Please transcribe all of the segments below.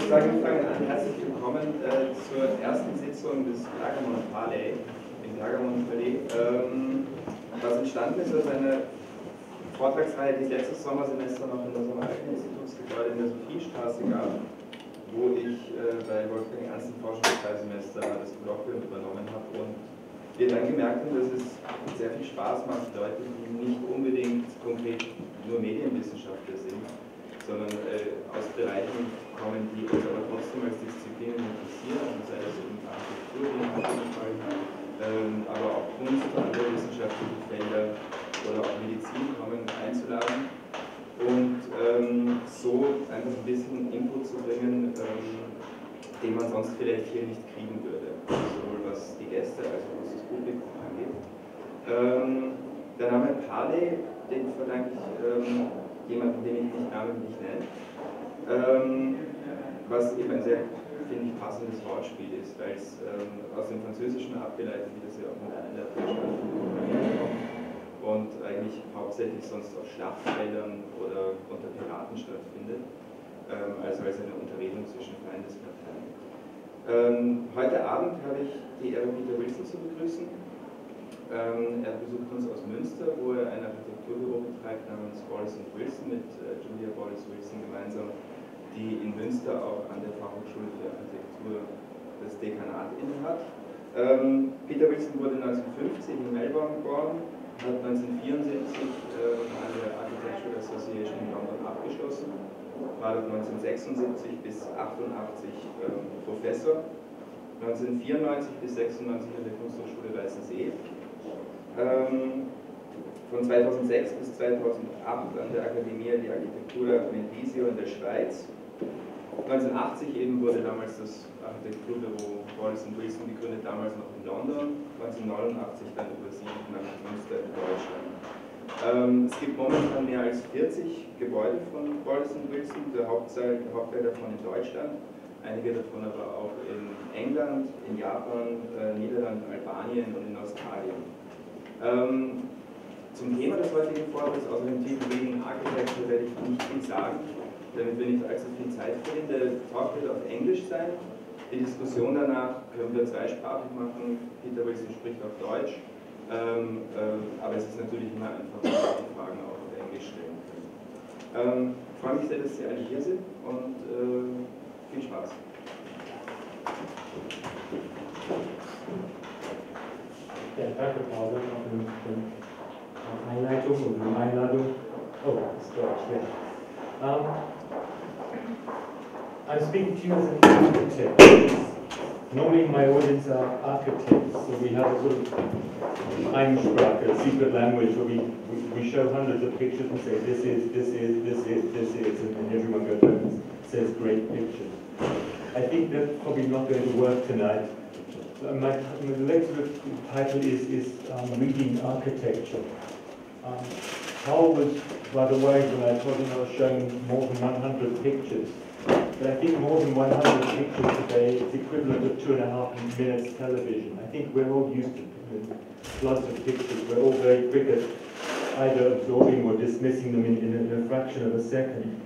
sagen, wir fangen an. Herzlich willkommen zur ersten Sitzung des Pergamon Parley in Pergamon Parley. Was entstanden ist aus einer Vortragsreihe, die es letztes Sommersemester noch in unserem alten Institutsgebäude in der Sophiestraße gab, wo ich bei Wolfgang Ernst im Forschungsteilsemester das Kolloquium übernommen habe und wir dann gemerkt haben, dass es sehr viel Spaß macht, Leute, die nicht unbedingt konkret nur Medienwissenschaftler sind, sondern aus Bereichen kommen, die uns aber trotzdem als Disziplinen interessieren, sei das eben Architektur, aber auch Kunst, andere wissenschaftliche Felder oder auch Medizin kommen, einzuladen und so einfach ein bisschen Input zu bringen, den man sonst vielleicht hier nicht kriegen würde, sowohl was die Gäste als auch was das Publikum angeht. Der Name Parley, den verdanke ich jemanden, den ich nicht namentlich nenne, was eben ein sehr, finde ich, passendes Wortspiel ist, weil es aus dem Französischen abgeleitet, wie das ja auch in der kommt und eigentlich hauptsächlich sonst auf Schlachtfeldern oder unter Piraten stattfindet, also als eine Unterredung zwischen Feindesparteien. Heute Abend habe ich die Ehre, Peter Wilson zu begrüßen. Er besucht uns aus Münster, wo er ein Architekturbüro betreibt namens Wallace & Wilson mit Julia Wallace Wilson gemeinsam, die in Münster auch an der Fachhochschule für Architektur das Dekanat innehat. Peter Wilson wurde 1950 in Melbourne geboren, hat 1974 an der Architecutre Association in London abgeschlossen, war dort 1976 bis 88 Professor, 1994 bis 96 an der Kunsthochschule Weißensee. Von 2006 bis 2008 an der Accademia di Architectura Mendrisio in der Schweiz. 1980 eben wurde damals das Architekturbüro Wallace & Wilson gegründet, damals noch in London, 1989 dann übersiedelt nach Münster in Deutschland. Es gibt momentan mehr als 40 Gebäude von Wallace & Wilson, der Hauptteil davon in Deutschland, einige davon aber auch in England, in Japan, Niederlanden, Albanien und in Australien. Zum Thema des heutigen Vortrags, außer dem Titel Reading Architecture, werde ich nicht viel sagen, damit wir nicht allzu viel Zeit verlieren. Der Talk wird auf Englisch sein. Die Diskussion danach können wir zweisprachig machen. Peter Wilson spricht auf Deutsch, aber es ist natürlich immer einfach, wenn wir die Fragen auch auf Englisch stellen können. Ich freue mich sehr, dass Sie alle hier sind und viel Spaß. Ja, danke, Paul, für die Einleitung und die Einladung. Oh, das ist Deutsch, ja. I'm speaking to you as an architect. Normally my audience are architects, so we have a sort of Heimsprache, a secret language where we show hundreds of pictures and say this is, and everyone goes home and says great pictures. I think that's probably not going to work tonight. My lecture title is Reading Architecture. Paul was rather worried when I told him I was showing more than 100 pictures. But I think more than 100 pictures today is equivalent of 2.5 minutes television. I think we're all used to lots of pictures. We're all very quick at either absorbing or dismissing them in a fraction of a second.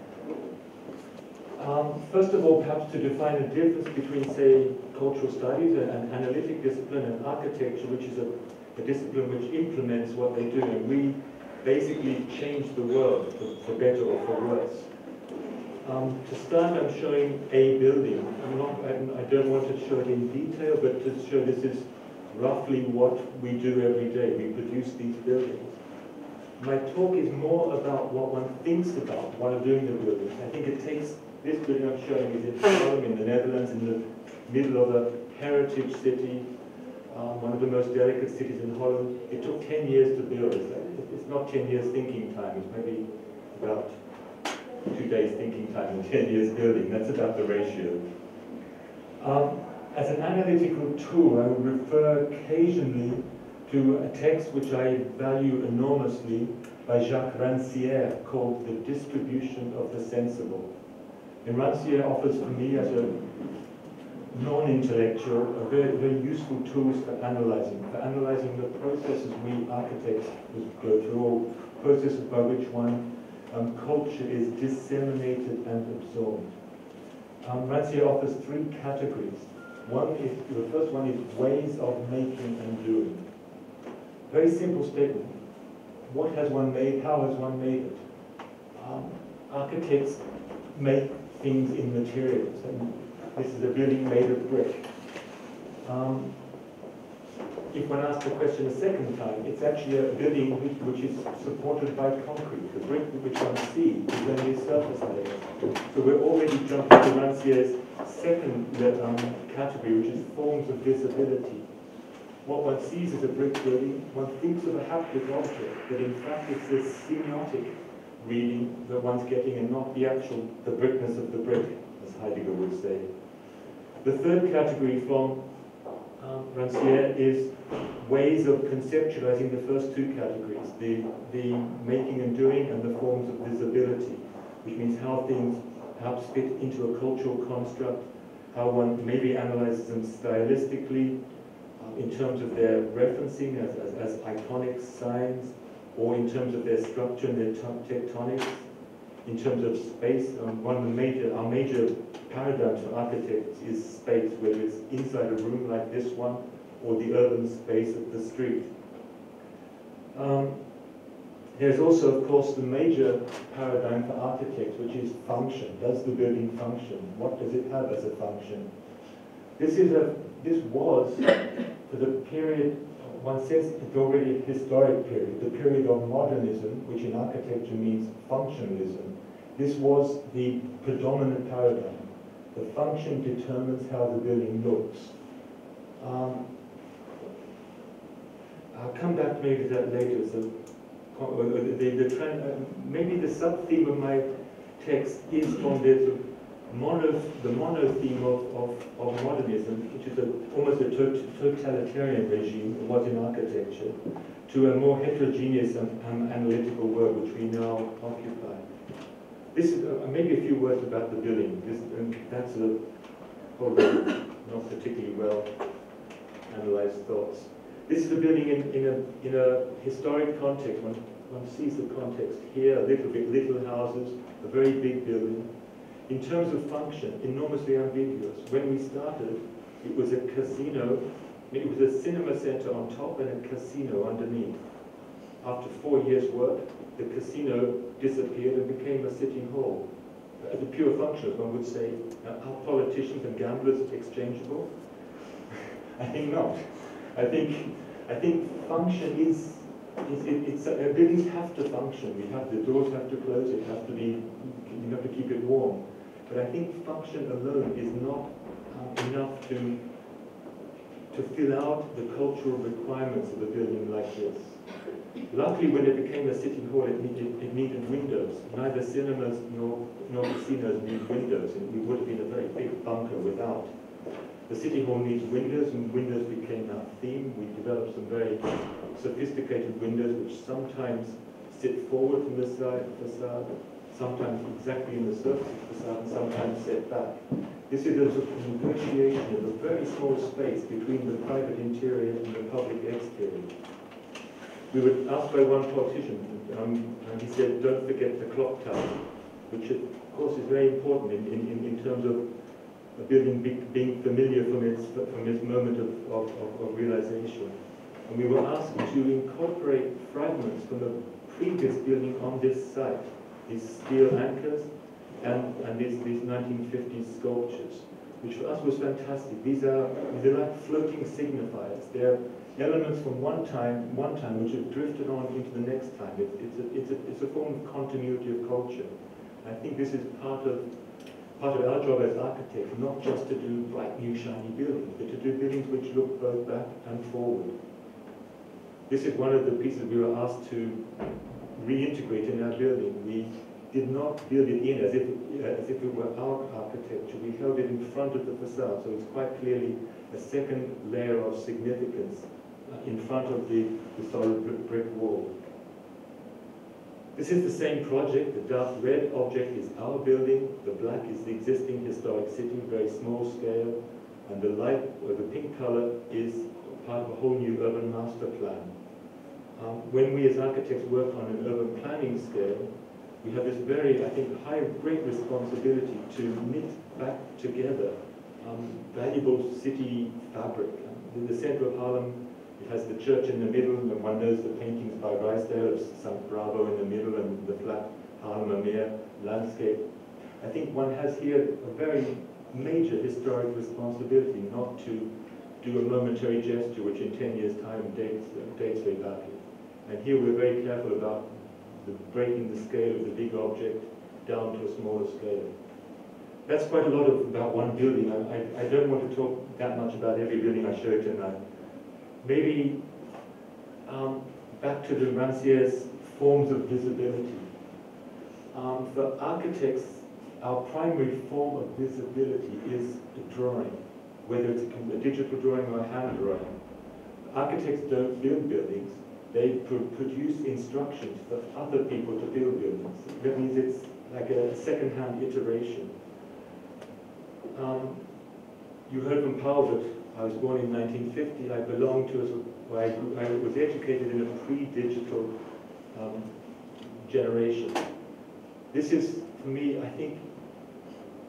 First of all, perhaps to define a difference between, say, cultural studies, an analytic discipline, and architecture, which is a discipline which implements what they do, and we basically change the world for better or for worse. To start, I'm showing a building. I don't want to show it in detail, but to show this is roughly what we do every day. We produce these buildings. My talk is more about what one thinks about while doing the buildings. I think it takes, this building I'm showing is in Parley in the Netherlands, in the middle of a heritage city, one of the most delicate cities in Holland. It took 10 years to build. It's not 10 years thinking time, it's maybe about 2 days thinking time and 10 years building. That's about the ratio. As an analytical tool, I would refer occasionally to a text which I value enormously by Jacques Rancière called The Distribution of the Sensible. And Rancière offers for me as a non-intellectual a very, very useful tools for analyzing the processes we architects go through, or processes by which one culture is disseminated and absorbed. Rancière offers three categories. The first one is ways of making and doing. Very simple statement. What has one made? How has one made it? Architects make things in materials, and this is a building made of brick. If one asks the question a second time, it's actually a building which is supported by concrete. The brick which one sees is only a surface layer. So we're already jumping to Rancière's second category, which is forms of visibility. What one sees is a brick building. One thinks of a haptic object, but in fact it's a semiotic reading that one's getting, and not the brickness of the brick, as Heidegger would say. The third category from Rancière is ways of conceptualizing the first two categories, the making and doing and the forms of visibility, which means how things perhaps fit into a cultural construct, how one maybe analyzes them stylistically, in terms of their referencing as iconic signs, or in terms of their structure and their tectonics, in terms of space. One of our major paradigms for architects is space, whether it's inside a room like this one, or the urban space of the street. There's also, of course, the major paradigm for architects, which is function. Does the building function? What does it have as a function? This was, for the period, one says it's already a historic period, the period of modernism, which in architecture means functionalism. This was the predominant paradigm. The function determines how the building looks. I'll come back maybe to that later. So, maybe the sub-theme of my text is from the mono-theme of modernism, which is almost a totalitarian regime, it was in architecture, to a more heterogeneous and analytical world which we now occupy. This is maybe a few words about the building. That's probably not particularly well analyzed thoughts. This is a building in a historic context. One sees the context here, little houses, a very big building. In terms of function, enormously ambiguous. When we started, it was a casino. It was a cinema center on top and a casino underneath. After 4 years' work, the casino disappeared and became a sitting hall. As a pure function, one would say, are politicians and gamblers exchangeable? I think not. I think function is buildings have to function. The doors have to close. You have to keep it warm. But I think function alone is not enough to fill out the cultural requirements of a building like this. Luckily, when it became a sitting hall, it needed windows. Neither cinemas nor casinos need windows, and it would have been a very big bunker without. The city hall needs windows, and windows became our theme. We developed some very sophisticated windows which sometimes sit forward from the facade, sometimes exactly in the surface of the facade, and sometimes set back. This is a sort of negotiation of a very small space between the private interior and the public exterior. We were asked by one politician, and he said, don't forget the clock tower, which of course is very important in terms of a building being familiar from its moment of realization. And we were asked to incorporate fragments from a previous building on this site, these steel anchors and these 1950s sculptures, which for us was fantastic. They're like floating signifiers. They're elements from one time which have drifted on into the next time. It's a form of continuity of culture. I think this is part of our job as architects, not just to do bright, new, shiny buildings, but to do buildings which look both back and forward. This is one of the pieces we were asked to reintegrate in our building. We did not build it in as if it were our architecture. We held it in front of the facade, so it's quite clearly a second layer of significance in front of the solid brick wall. This is the same project. The dark red object is our building. The black is the existing historic city, very small scale. And the light, or the pink color, is part of a whole new urban master plan. When we as architects work on an urban planning scale, we have this very, I think, great responsibility to knit back together valuable city fabric. In the center of Harlem, it has the church in the middle, and one knows the paintings by Ruysdael of St. Bravo in the middle and the flat Haarlemmermeer landscape. I think one has here a very major historic responsibility not to do a momentary gesture which in 10 years' time dates very badly. And here we're very careful about breaking the scale of the big object down to a smaller scale. That's quite a lot about one building. I don't want to talk that much about every building I show tonight. Maybe back to the Rancière's forms of visibility. For architects, our primary form of visibility is a drawing, whether it's a digital drawing or a hand drawing. Architects don't build buildings. They produce instructions for other people to build buildings. That means it's like a second-hand iteration. You heard from Paul that I was born in 1950. I belong to I was educated in a pre-digital generation. This is, for me, I think,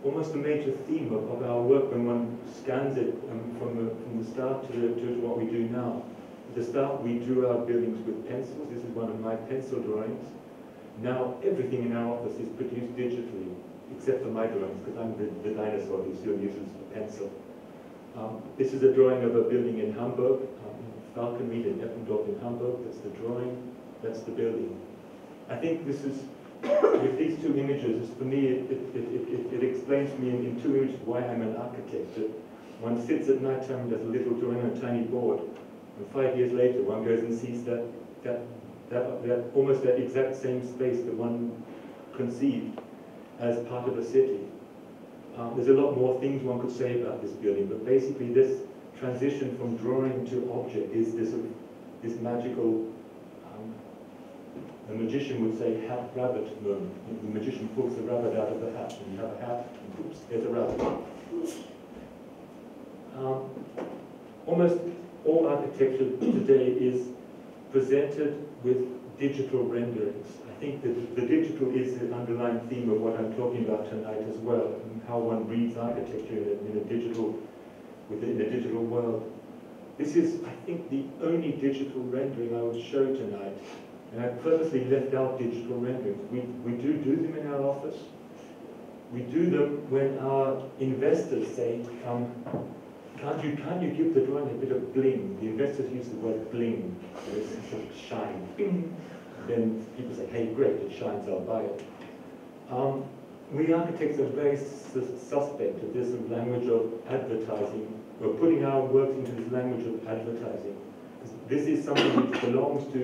almost a major theme of our work when one scans it from the start to what we do now. At the start, we drew our buildings with pencils. This is one of my pencil drawings. Now, everything in our office is produced digitally, except for my drawings, because I'm the dinosaur who still uses a pencil. This is a drawing of a building in Hamburg, Falkenried in Eppendorf in Hamburg. That's the drawing, that's the building. I think this is, with these two images, for me, it explains to me in two images why I'm an architect. That one sits at night time and does a little drawing on a tiny board, and 5 years later one goes and sees that almost that exact same space that one conceived as part of a city. There's a lot more things one could say about this building, but basically this transition from drawing to object is this magical, the magician would say hat-rabbit moment. The magician pulls the rabbit out of the hat, and you have a hat, and oops, there's a rabbit. Almost all architecture today is presented with digital renderings. I think that the digital is the underlying theme of what I'm talking about tonight as well, and how one reads architecture in a digital world. This is, I think, the only digital rendering I would show tonight, and I purposely left out digital renderings. We do them in our office. We do them when our investors say, can't you give the drawing a bit of bling? The investors use the word bling. There's sort of shine. Bing. Then people say, hey, great, it shines, I'll buy it. We architects are very suspect of this language of advertising. We're putting our work into this language of advertising. This is something which belongs to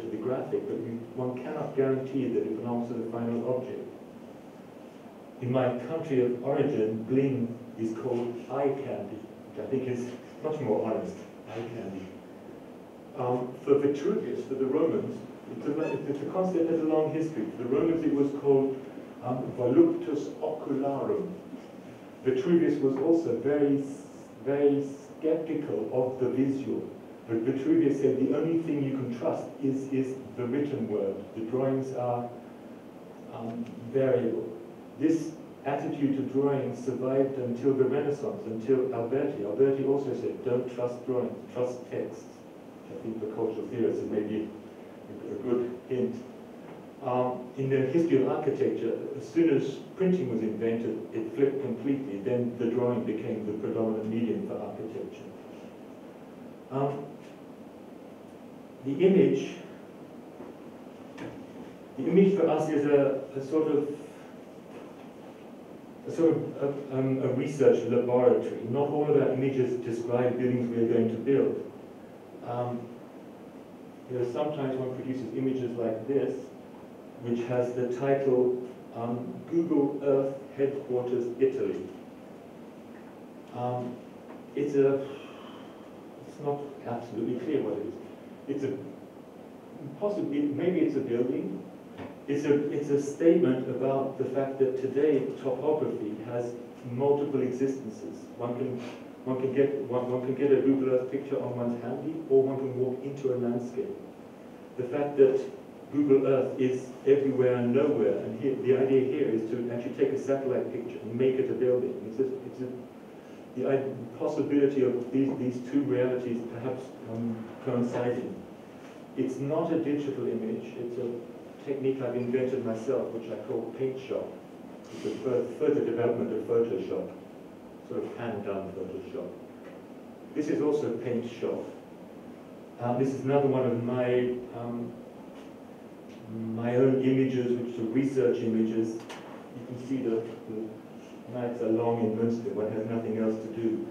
the graphic, but one cannot guarantee that it belongs to the final object. In my country of origin, bling is called eye candy, which I think is much more honest, eye candy. For Vitruvius, for the Romans, the concept has a long history. For the Romans it was called voluptas ocularum. Vitruvius was also very, very skeptical of the visual. But Vitruvius said the only thing you can trust is the written word. The drawings are variable. This attitude to drawing survived until the Renaissance, until Alberti. Alberti also said, don't trust drawings, trust texts. I think for cultural theorists is maybe a good hint. In the history of architecture, as soon as printing was invented, it flipped completely. Then the drawing became the predominant medium for architecture. The image for us is a sort of a research laboratory. Not all of our images describe buildings we are going to build. Sometimes one produces images like this, which has the title Google Earth Headquarters Italy. It's not absolutely clear what it is. Maybe it's a building. It's a statement about the fact that today topography has multiple existences. One can get a Google Earth picture on one's handy, or one can walk into a landscape. The fact that Google Earth is everywhere and nowhere, and here, the idea here is to actually take a satellite picture and make it a building. The possibility of these two realities perhaps coinciding. It's not a digital image, it's a technique I've invented myself, which I call paint shop. It's a further development of Photoshop, sort of hand-done Photoshop. This is also paint shop. This is another one of my my own images, which are research images. You can see the nights are long in Münster, one has nothing else to do.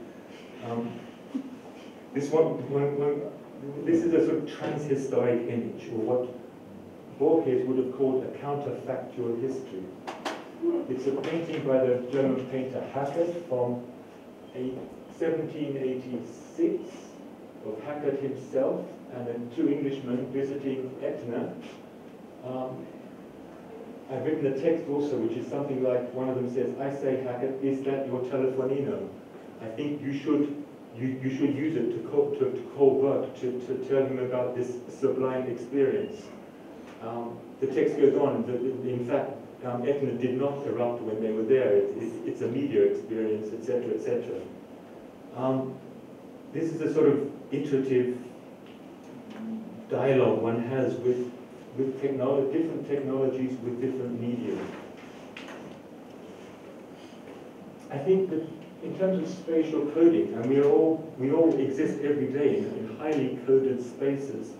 This is a sort of transhistoric image, or what Borges would have called a counterfactual history. It's a painting by the German painter Hackert from 1786 of Hackert himself and then two Englishmen visiting Etna. I've written a text also which is something like, one of them says, "I say, Hackert, is that your telefonino? I think you should use it to call Burke to tell him about this sublime experience." The text goes on, in fact, Etna did not erupt when they were there. It's a media experience, etc., etc. This is a sort of iterative dialogue one has with different technologies with different media. I think that in terms of spatial coding, and we all exist every day in highly coded spaces.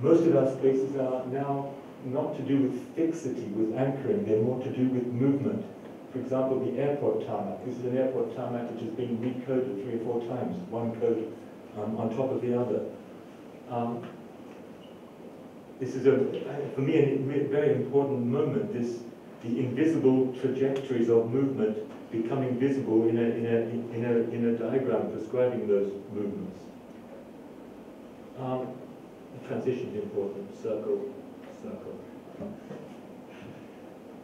Most of our spaces are now not to do with fixity, with anchoring, they're more to do with movement. For example, the airport tarmac. This is an airport tarmac which has been recoded 3 or 4 times, one code on top of the other. This is, for me, a very important moment, the invisible trajectories of movement becoming visible in a diagram prescribing those movements. The transition is important, circle.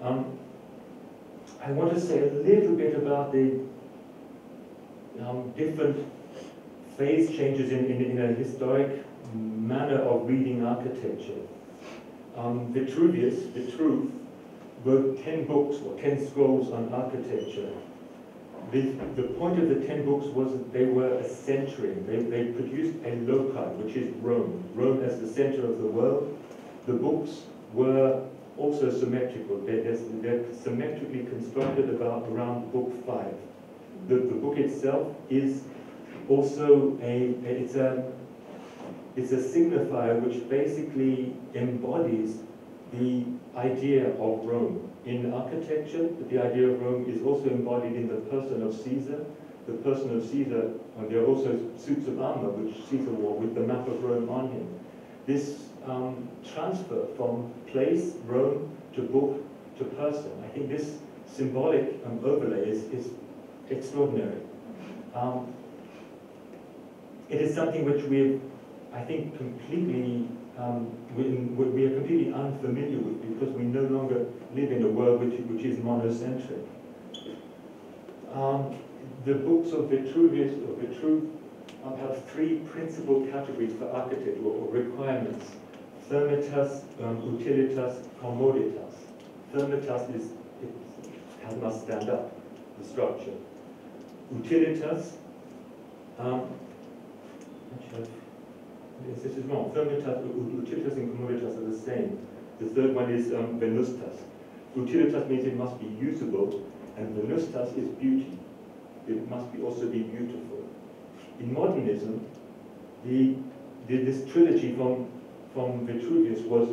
I want to say a little bit about the different phase changes in a historic manner of reading architecture. Vitruvius wrote 10 books or 10 scrolls on architecture. The point of the 10 books was that they were a centering. They produced a loci, which is Rome. Rome as the center of the world. The books were also symmetrical. They're symmetrically constructed around book 5. The book itself is also it's a signifier which basically embodies the idea of Rome. In architecture, the idea of Rome is also embodied in the person of Caesar. The person of Caesar, and there are also suits of armor which Caesar wore with the map of Rome on him. This transfer from place, Rome, to book, to person, I think this symbolic overlay is extraordinary. It is something which we've, I think, completely we are completely unfamiliar with because we no longer live in a world which is monocentric. The books of Vitruvius or Vitruve have 3 principal categories for architecture or requirements: thermitas, utilitas, commoditas. Thermitas is it must stand up, the structure. Utilitas. Yes, this is wrong. Thermitas, utilitas and commoditas are the same. The third one is venustas. Utilitas means it must be usable, and venustas is beauty. It must also be beautiful. In modernism, this trilogy from Vitruvius was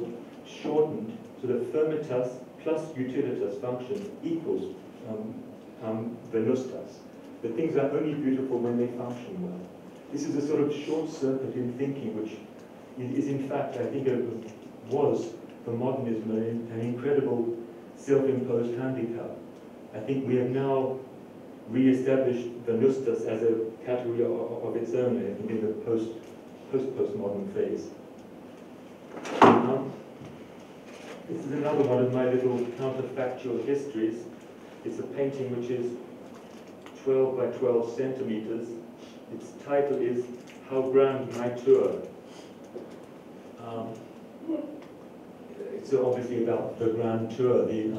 shortened so that thermitas plus utilitas function equals venustas. The things are only beautiful when they function well. This is a sort of short circuit in thinking, which is in fact, I think, was for modernism an incredible self-imposed handicap. I think we have now re-established venustas as a category of its own, I think, in the post-postmodern phase. This is another one of my little counterfactual histories. It's a painting which is 12 by 12 centimeters. Its title is "How Grand My Tour." it's obviously about the Grand Tour, the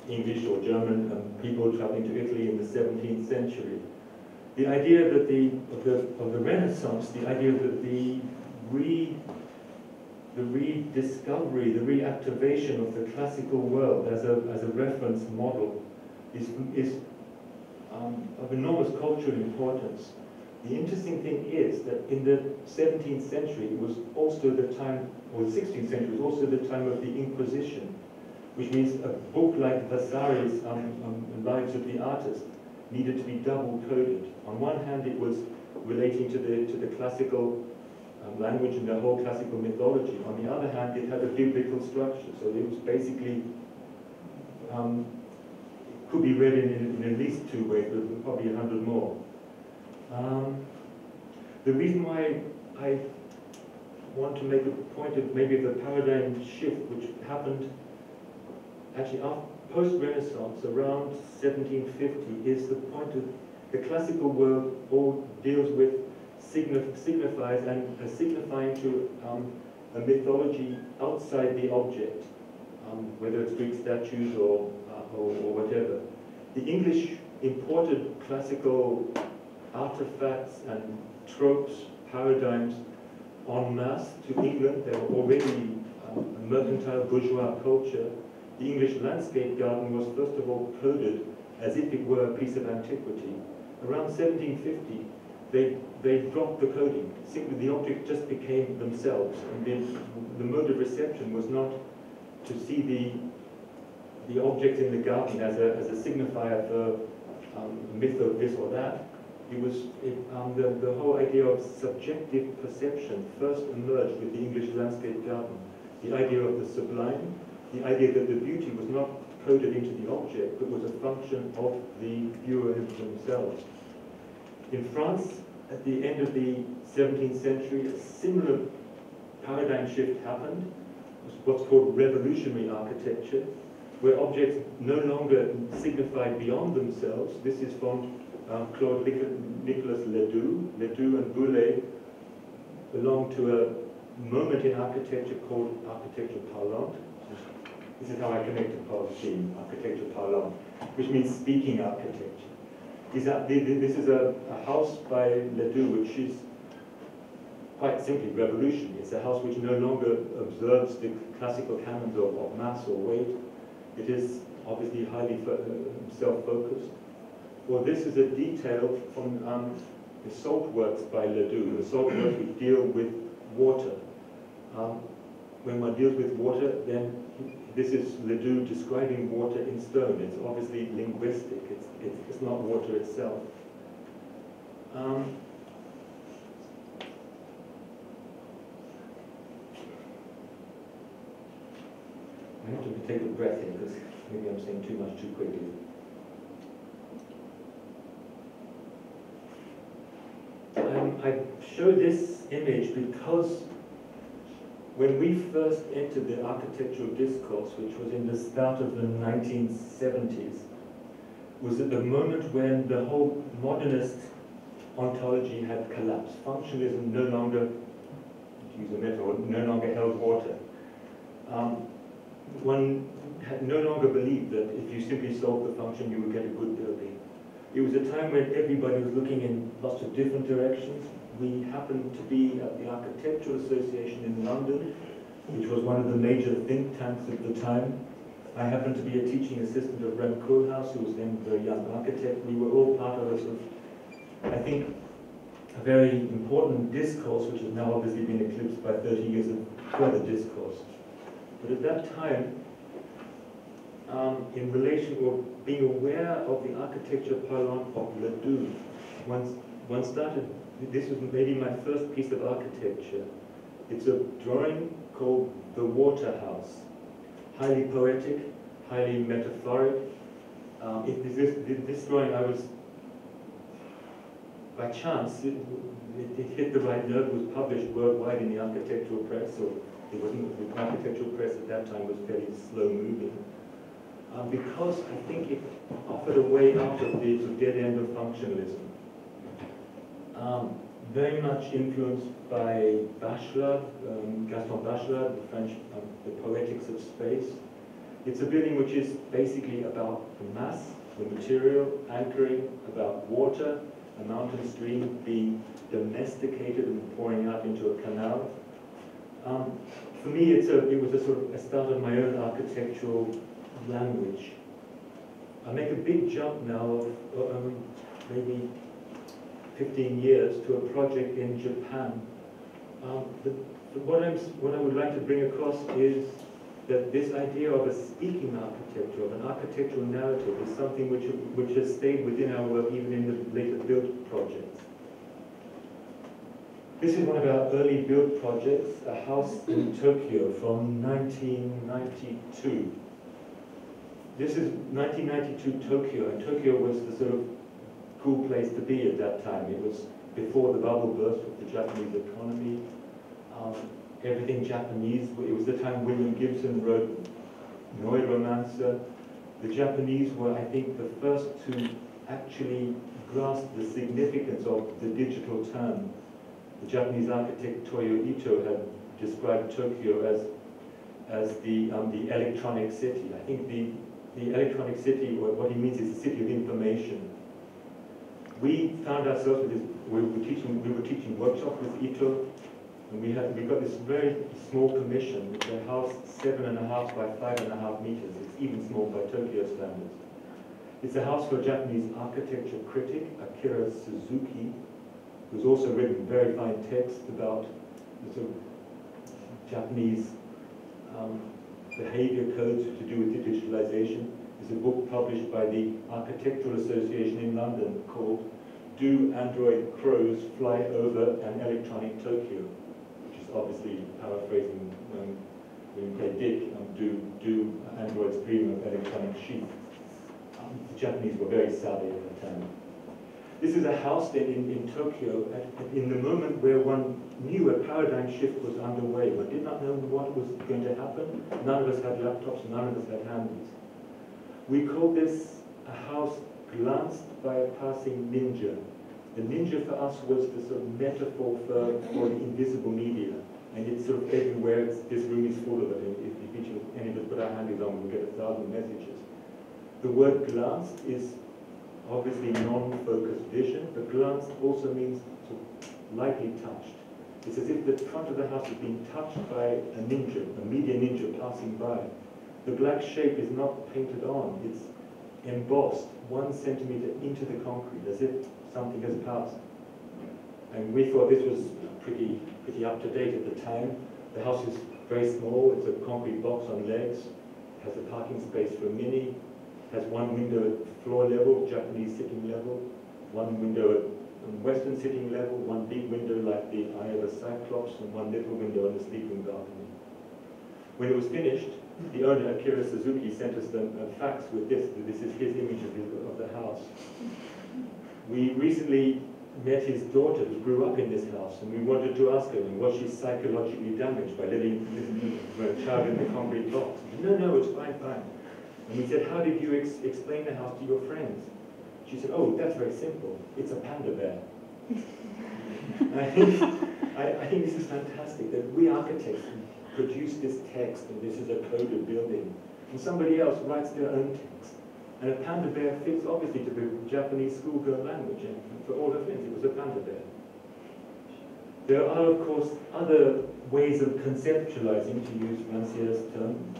English or German people traveling to Italy in the 17th century. The idea that of the Renaissance, the idea that the rediscovery, the reactivation of the classical world as a reference model is of enormous cultural importance. The interesting thing is that in the 17th century, it was also the time, or the 16th century, was also the time of the Inquisition, which means a book like Vasari's Lives of the Artist needed to be double-coded. On one hand, it was relating to the classical language and the whole classical mythology. On the other hand, it had a biblical structure, so it was basically could be read in at least 2 ways, but probably 100 more. The reason why I want to make a point of maybe the paradigm shift, which happened actually post-Renaissance, around 1750, is the point of the classical world all deals with signifies and signifying to a mythology outside the object, whether it's Greek statues or whatever. The English imported classical artifacts and tropes, paradigms en masse to England. They were already a mercantile bourgeois culture. The English landscape garden was first of all coded as if it were a piece of antiquity. Around 1750, they dropped the coding. Simply the object just became themselves, and the mode of reception was not to see the object in the garden as a signifier for a myth of this or that. It was the whole idea of subjective perception first emerged with the English landscape garden. The idea of the sublime, the idea that the beauty was not coded into the object, but was a function of the viewer themselves. In France, at the end of the 17th century, a similar paradigm shift happened. It was what's called revolutionary architecture, where objects no longer signified beyond themselves. This is from Claude Nicolas Ledoux. Ledoux and Boulez belong to a moment in architecture called architecture parlante. This is how I connect to Paul's theme, architecture parlante, which means speaking architecture. This is a house by Ledoux, which is quite simply revolutionary. It's a house which no longer observes the classical canons of mass or weight. It is obviously highly self-focused. Well, this is a detail from the salt works by Ledoux. The salt works which deal with water. When one deals with water, then this is Ledoux describing water in stone. It's obviously linguistic. It's not water itself. I have to take a breath in because maybe I'm saying too much too quickly. I show this image because when we first entered the architectural discourse, which was in the start of the 1970s, was at the moment when the whole modernist ontology had collapsed. Functionalism no longer, to use a metaphor, no longer held water. One had no longer believed that if you simply solved the function, you would get a good building. It was a time when everybody was looking in lots of different directions. We happened to be at the Architectural Association in London, which was one of the major think tanks at the time. I happened to be a teaching assistant of Rem Koolhaas, who was then a very young architect. We were all part of a sort of, I think, a very important discourse, which has now obviously been eclipsed by 30 years of further discourse. But at that time, in relation or being aware of the architecture parlante of Ledoux, one started, this was maybe my first piece of architecture. It's a drawing called The Waterhouse. Highly poetic, highly metaphoric. This drawing, I was, by chance, it hit the right nerve. It was published worldwide in the architectural press, or it wasn't, the architectural press at that time was fairly slow moving. Because I think it offered a way out of the dead end of functionalism. very much influenced by Bachelard, Gaston Bachelard, the French, the Poetics of Space. It's a building which is basically about the mass, the material, anchoring, about water, a mountain stream being domesticated and pouring out into a canal. For me, it was a sort of a start of my own architectural language. I make a big jump now of maybe 15 years to a project in Japan. What I would like to bring across is that this idea of a speaking architecture, of an architectural narrative, is something which has stayed within our work even in the later build projects. This is one of our early build projects, a house in Tokyo from 1992. This is 1992 Tokyo, and Tokyo was the sort of cool place to be at that time. It was before the bubble burst of the Japanese economy. Everything Japanese. It was the time William Gibson wrote Neuromancer. The Japanese were, I think, the first to actually grasp the significance of the digital turn. The Japanese architect Toyo Ito had described Tokyo as the electronic city. I think the electronic city, what he means is the city of information. We found ourselves with this. We were teaching workshops with Ito. And we got this very small commission. It's a house 7.5 by 5.5 meters. It's even small by Tokyo standards. It's a house for a Japanese architecture critic, Akira Suzuki, who's also written very fine text about the sort of Japanese behavior codes to do with digitalization. There's a book published by the Architectural Association in London called Do Android Crows Fly Over an Electronic Tokyo? Obviously paraphrasing when you play Dick, do androids dream of electronic sheep? The Japanese were very savvy at the time. This is a house in Tokyo in the moment where one knew a paradigm shift was underway. One did not know what was going to happen. None of us had laptops, none of us had handies. We called this a house glanced by a passing ninja. The ninja for us was the sort of metaphor for the invisible media. And it's sort of everywhere. This room is full of it. If any of us put our handies on, we'll get 1,000 messages. The word glanced is obviously non-focused vision, but glanced also means sort of lightly touched. It's as if the front of the house is being touched by a ninja, a media ninja passing by. The black shape is not painted on. It's embossed 1 centimeter into the concrete, as if something has passed. And we thought this was pretty up to date at the time. The house is very small. It's a concrete box on legs. It has a parking space for a Mini. It has one window at floor level, Japanese sitting level, one window at Western sitting level, one big window like the eye of a cyclops, and one little window on the sleeping balcony. When it was finished, the owner, Akira Suzuki, sent us a fax with this. This is his image of the house. We recently met his daughter who grew up in this house, and we wanted to ask her, was she psychologically damaged by living with a child in the concrete box? She said, no, it's fine. And we said, how did you explain the house to your friends? She said, oh, that's very simple. It's a panda bear. I think this is fantastic, that we architects produce this text, and this is a coded building, and somebody else writes their own text. And a panda bear fits obviously to the Japanese schoolgirl language, and for all her friends, it was a panda bear. There are, of course, other ways of conceptualizing, to use Rancier's term,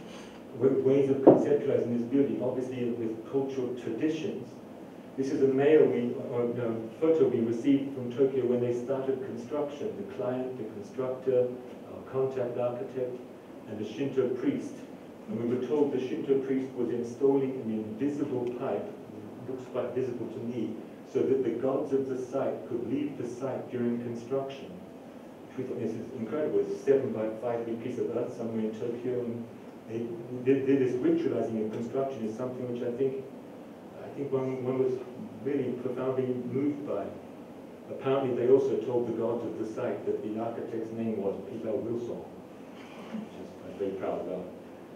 ways of conceptualizing this building, obviously with cultural traditions. This is a photo we received from Tokyo when they started construction. The client, the constructor, our contact architect, and the Shinto priest. And we were told the Shinto priest was installing an invisible pipe, looks quite visible to me, so that the gods of the site could leave the site during construction. We thought this is incredible. It's a 7 by 5 meter piece of earth somewhere in Tokyo, and this ritualizing of construction is something which I think one was really profoundly moved by. Apparently, they also told the gods of the site that the architect's name was Peter Wilson, which I'm very proud about.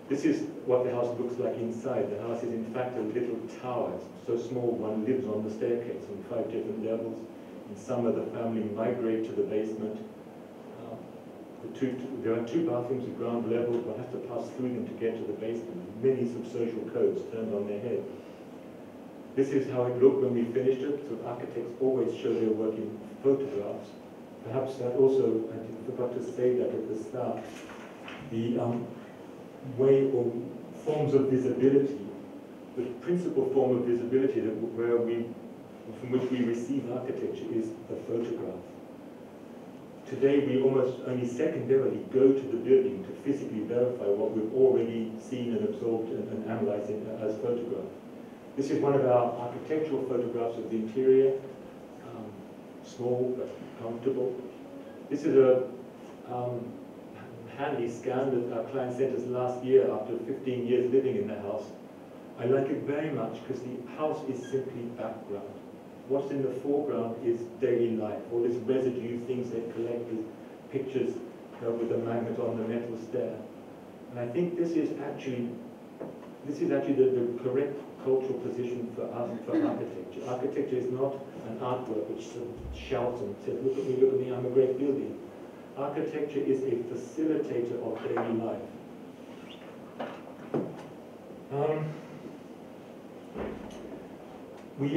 This is what the house looks like inside. The house is in fact a little tower. It's so small one lives on the staircase on 5 different levels. In summer, the family migrate to the basement. There are 2 bathrooms at ground level. One has to pass through them to get to the basement. Many social codes turned on their head. This is how it looked when we finished it. So architects always show their work in photographs. Perhaps that also, I forgot to say that at the start, the way or forms of visibility, the principal form of visibility from which we receive architecture is the photograph. Today we almost only secondarily go to the building to physically verify what we've already seen and absorbed and analyzed as photograph. This is one of our architectural photographs of the interior, small but comfortable. This is a handy scan that our client sent us last year after 15 years living in the house. I like it very much because the house is simply background. What's in the foreground is daily life, all this residue, things they collect as pictures with a magnet on the metal stair. And I think this is actually the correct cultural position for us, for architecture. Architecture is not an artwork which sort of shouts and says, look at me, I'm a great building. Architecture is a facilitator of daily life.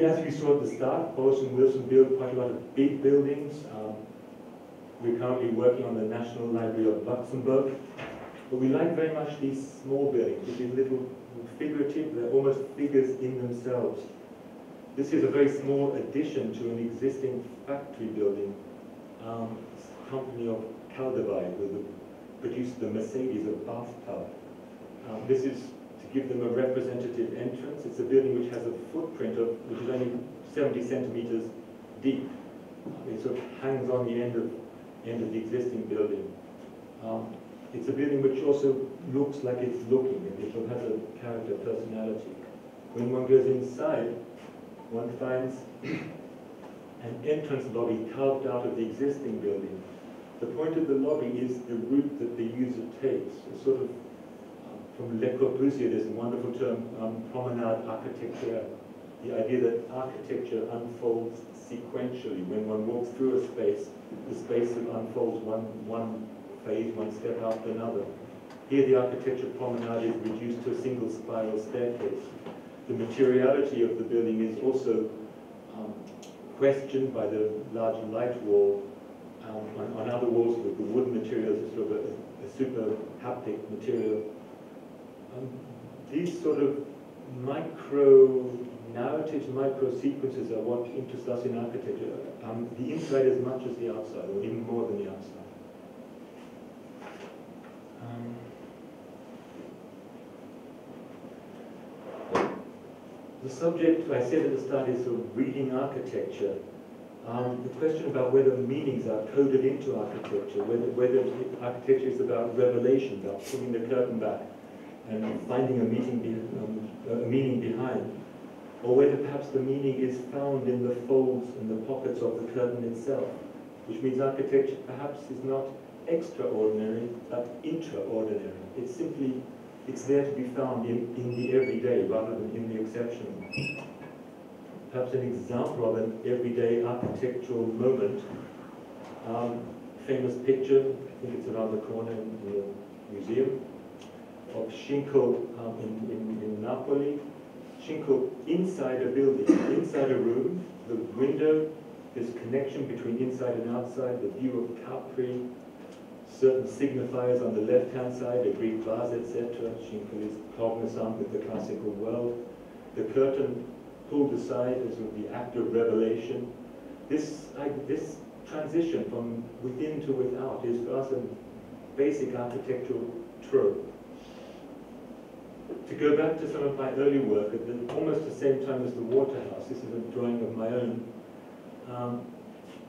As we saw at the start, Boris and Wilson build quite a lot of big buildings. We're currently working on the National Library of Luxembourg. But we like very much these small buildings, which is little figurative, they're almost figures in themselves. This is a very small addition to an existing factory building. Company of Calderby, who produced the Mercedes of bathtub. This is to give them a representative entrance. It's a building which has a footprint which is only 70 centimeters deep. It sort of hangs on the end of the existing building. It's a building which also looks like it's looking, and it has a character, personality. When one goes inside, one finds an entrance lobby carved out of the existing building. The point of the lobby is the route that the user takes. It's sort of, from Le Corbusier, there's a wonderful term, promenade architecture. The idea that architecture unfolds sequentially. When one walks through a space, the space unfolds one phase, one step after another. Here the architecture promenade is reduced to a single spiral staircase. The materiality of the building is also questioned by the large light wall. On other walls with the wood materials, it's sort of a super haptic material. These sort of micro narratives, micro sequences are what interest us in architecture. The inside as much as the outside, or even more than the outside. The subject, I said at the start, is sort of reading architecture. The question about whether meanings are coded into architecture, whether architecture is about revelation, about pulling the curtain back and finding a meaning behind, or whether perhaps the meaning is found in the folds and the pockets of the curtain itself, which means architecture perhaps is not extraordinary, but intraordinary. It's there to be found in the everyday rather than in the exceptional. Perhaps an example of an everyday architectural moment, famous picture, I think it's around the corner in the museum, of Schinkel in Napoli. Schinkel inside a building, inside a room, the window, this connection between inside and outside, the view of Capri, certain signifiers on the left-hand side, a Greek vase, etc. Schinkel is cognizant with the classical world. The curtain pulled aside as sort of the act of revelation. This transition from within to without is for us a basic architectural trope. To go back to some of my early work, at almost the same time as the Waterhouse, this is a drawing of my own,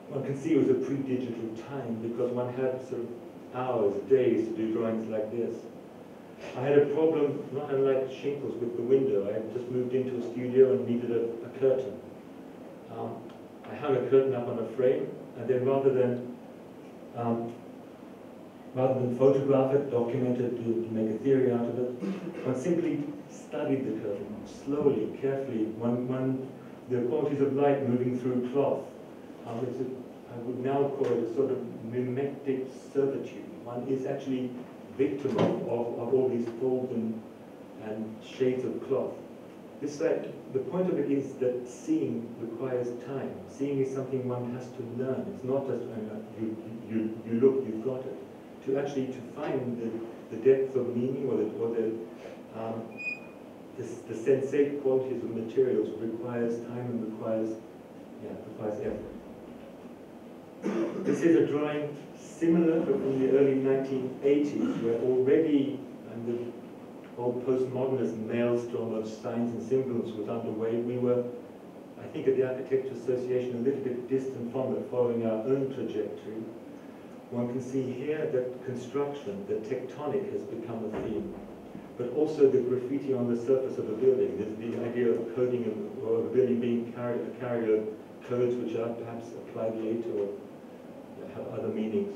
one can see it was a pre-digital time because one had sort of hours, days to do drawings like this. I had a problem, not unlike Schinkel's, with the window. I had just moved into a studio and needed a curtain. I hung a curtain up on a frame, and then rather than photograph it, document it, to make a theory out of it, one simply studied the curtain slowly, carefully. The qualities of light moving through cloth, I would now call it a sort of mimetic servitude. One is actually victim of all these folds and shades of cloth. The point of it is that seeing requires time. Seeing is something one has to learn. It's not just you look, you've got it. To actually find the depth of meaning or the sensate qualities of materials requires time and requires effort. This is a drawing similar but from the early 1980s, where already the whole postmodernist maelstrom of signs and symbols was underway. We were, I think, at the Architecture Association a little bit distant from it, following our own trajectory. One can see here that construction, the tectonic, has become a theme, but also the graffiti on the surface of a building. There's the idea of coding or a building being a carrier of codes which are perhaps applied later or have other meanings.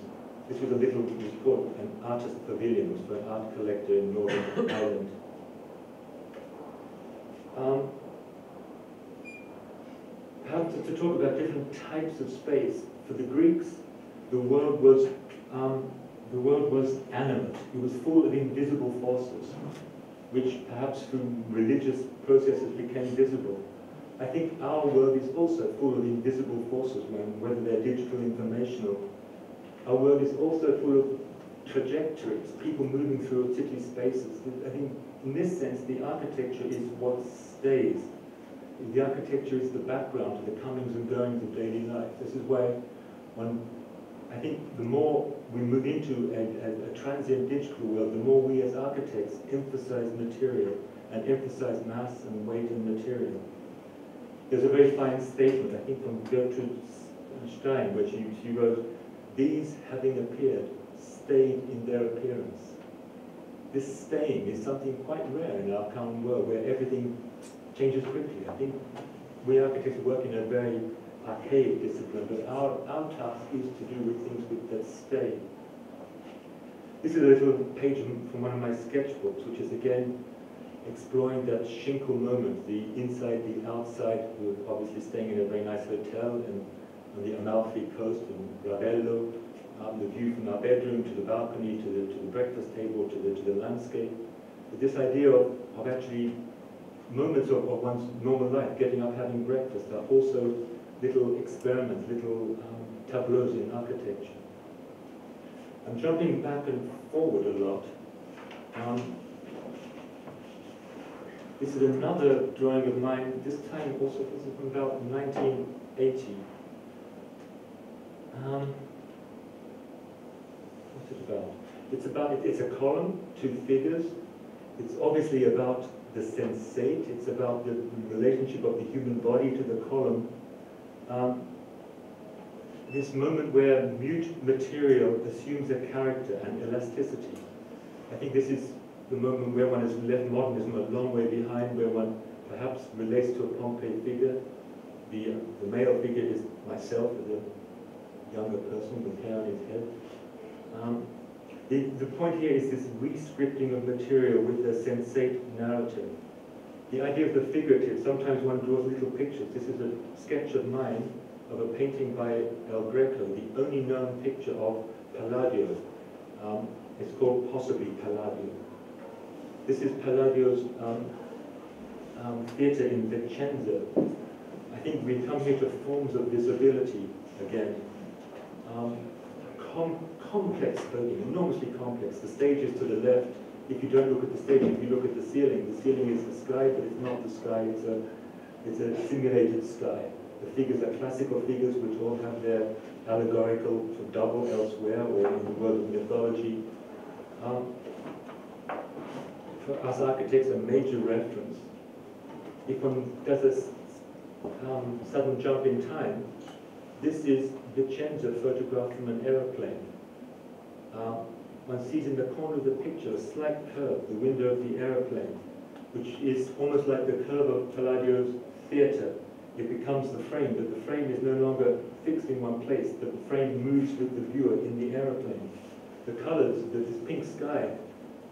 This was it was called an artist pavilion. It was for an art collector in Northern Ireland. Perhaps to talk about different types of space. For the Greeks, the world was animate. It was full of invisible forces, which perhaps through religious processes became visible. I think our world is also full of invisible forces, whether they're digital, informational. Our world is also full of trajectories, people moving through city spaces. I think in this sense, the architecture is what stays. The architecture is the background to the comings and goings of daily life. This is why I think the more we move into a transient digital world, the more we as architects emphasize material and emphasize mass and weight and material. There's a very fine statement, I think, from Gertrude Stein, where she wrote, "These, having appeared, stayed in their appearance." This staying is something quite rare in our current world, where everything changes quickly. I think we architects work in a very archaic discipline, but our task is to do with things that stay. This is a little page from one of my sketchbooks, which is again exploring that Schinkel moment, the inside, the outside. We were obviously staying in a very nice hotel on the Amalfi coast in Ravello. The view from our bedroom to the balcony, to the breakfast table, to the landscape. But this idea of actually moments of one's normal life, getting up, having breakfast, are also little experiments, little tableaus in architecture. I'm jumping back and forward a lot. This is another drawing of mine, this time also, this is from about 1980. What's it about? It's a column, two figures. It's obviously about the sensate. It's about the relationship of the human body to the column. This moment where mute material assumes a character and elasticity. I think this is the moment where one has left modernism a long way behind, where one perhaps relates to a Pompeii figure. The male figure is myself as a younger person with hair on his head. The point here is this re-scripting of material with a sensate narrative. The idea of the figurative, sometimes one draws little pictures. This is a sketch of mine of a painting by El Greco, the only known picture of Palladio. It's called possibly Palladio. This is Palladio's theatre in Vicenza. I think we come here to forms of visibility again. Complex building, enormously complex. The stage is to the left. If you don't look at the stage, if you look at the ceiling is the sky, but it's not the sky, it's a simulated sky. The figures are classical figures which all have their allegorical double elsewhere or in the world of mythology. For us architects, a major reference. If one does a sudden jump in time, this is Vicenza photographed from an aeroplane. One sees in the corner of the picture a slight curve, the window of the aeroplane, which is almost like the curve of Palladio's theatre. It becomes the frame, but the frame is no longer fixed in one place. The frame moves with the viewer in the aeroplane. The colors, this pink sky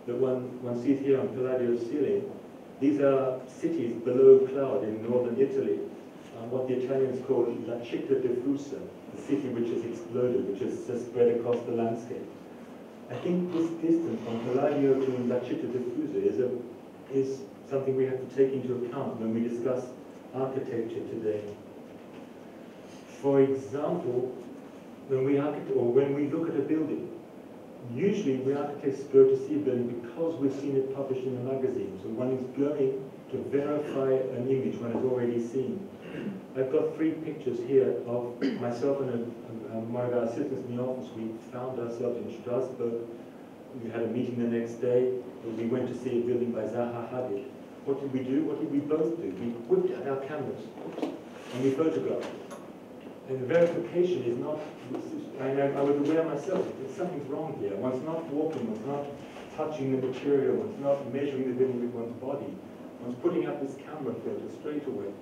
that one sees here on Palladio's ceiling, these are cities below cloud in northern Italy. what the Italians call la città diffusa, the city which has exploded, which has just spread across the landscape. I think this distance from Palladio to la città diffusa is something we have to take into account when we discuss architecture today. For example, when we look at a building, usually we architects go to see a building because we've seen it published in a magazine. So one is going to verify an image one has already seen. I've got 3 pictures here of myself and one of our assistants in the office. We found ourselves in Strasbourg. We had a meeting the next day. We went to see a building by Zaha Hadid. What did we do? What did we both do? We whipped out our cameras and we photographed it. And the verification is not, I was aware myself, that something's wrong here. One's not walking, one's not touching the material, one's not measuring the building with one's body. One's putting up this camera filter straight away.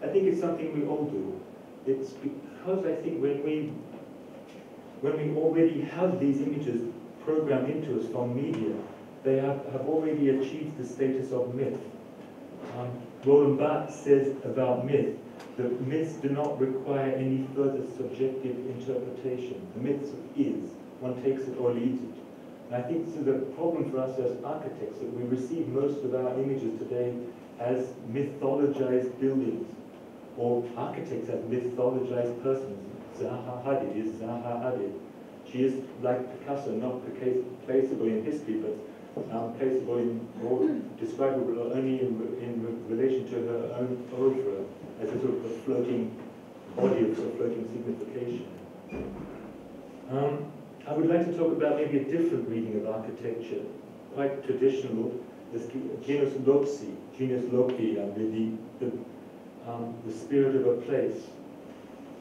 I think it's something we all do. It's because I think when we already have these images programmed into us from media, they have already achieved the status of myth. Roland Barthes says about myth, that myths do not require any further subjective interpretation. The myth is, one takes it or leaves it. And I think this is a problem for us as architects, that we receive most of our images today as mythologized buildings, or architects as mythologized persons. Zaha Hadid is Zaha Hadid. She is like Picasso, not placeable in history, but placeable in, or describable only in relation to her own oeuvre, as a sort of a floating body of floating signification. I would like to talk about maybe a different reading of architecture, quite traditional, this genus loci, the spirit of a place.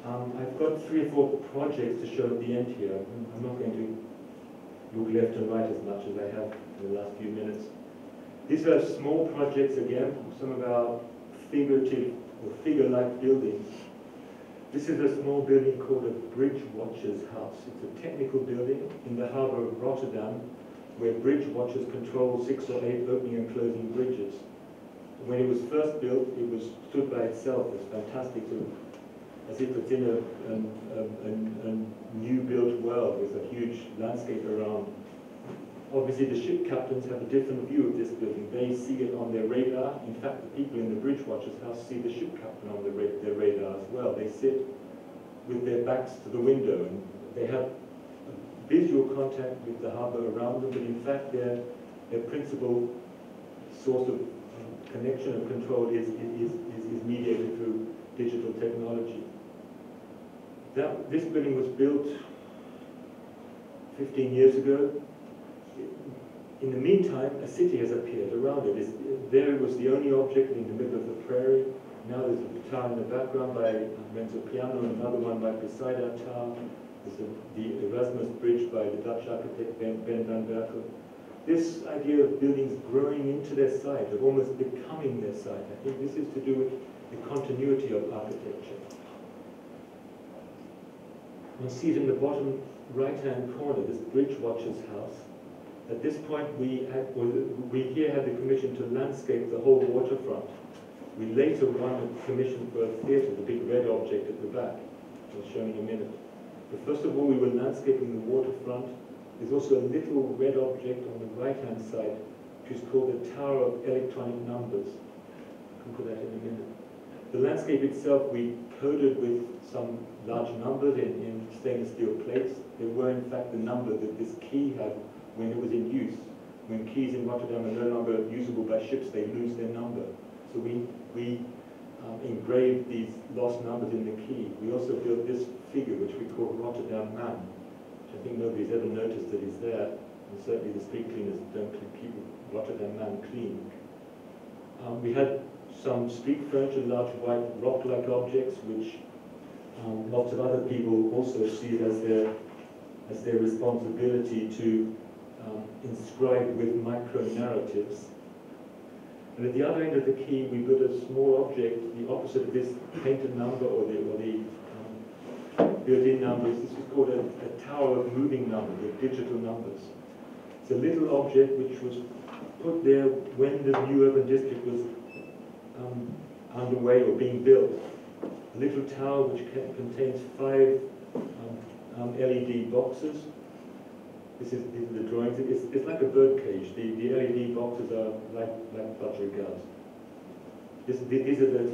I've got 3 or 4 projects to show at the end here. I'm not going to look left and right as much as I have in the last few minutes. These are small projects again, some of our figurative or figure-like buildings. This is a small building called a bridge watcher's house. It's a technical building in the harbour of Rotterdam, where bridge watchers control 6 or 8 opening and closing bridges. When it was first built, it was stood by itself as fantastic, as if it's in a new built world with a huge landscape around. Obviously, the ship captains have a different view of this building. They see it on their radar. In fact, the people in the bridge watcher's house see the ship captain on their radar as well. They sit with their backs to the window, and they have visual contact with the harbour around them, but in fact, their principal source of connection and control is mediated through digital technology. This building was built 15 years ago. In the meantime, a city has appeared around it. There it was the only object in the middle of the prairie. Now there's a tower in the background by Renzo Piano, and another one right beside our tower. There's the Erasmus Bridge by the Dutch architect Ben van Berkel. This idea of buildings growing into their site, of almost becoming their site, I think this is to do with the continuity of architecture. You see it in the bottom right-hand corner, this bridge watcher's house. At this point, we here had the commission to landscape the whole waterfront. We later won a commission for a theatre, the big red object at the back. I'll show you in a minute. But first of all, we were landscaping the waterfront. There's also a little red object on the right-hand side, which is called the Tower of Electronic Numbers. I can put that in a minute. The landscape itself, we coded with some large numbers in stainless steel plates. They were, in fact, the number that this key had when it was in use. When keys in Rotterdam are no longer usable by ships, they lose their number. So we engraved these lost numbers in the key. We also built this figure, which we call Rotterdam Man, which I think nobody's ever noticed that is there. And certainly the street cleaners don't keep Rotterdam Man clean. We had some street furniture, large white rock-like objects, which lots of other people also see it as their responsibility to inscribe with micro-narratives. And at the other end of the key, we built a small object, the opposite of this painted number or the built-in numbers. This is called a tower of moving numbers, of digital numbers. It's a little object which was put there when the new urban district was underway or being built. a little tower which contains 5 LED boxes. These are the drawings. It's like a bird cage. The LED boxes are like budgerigars. These are the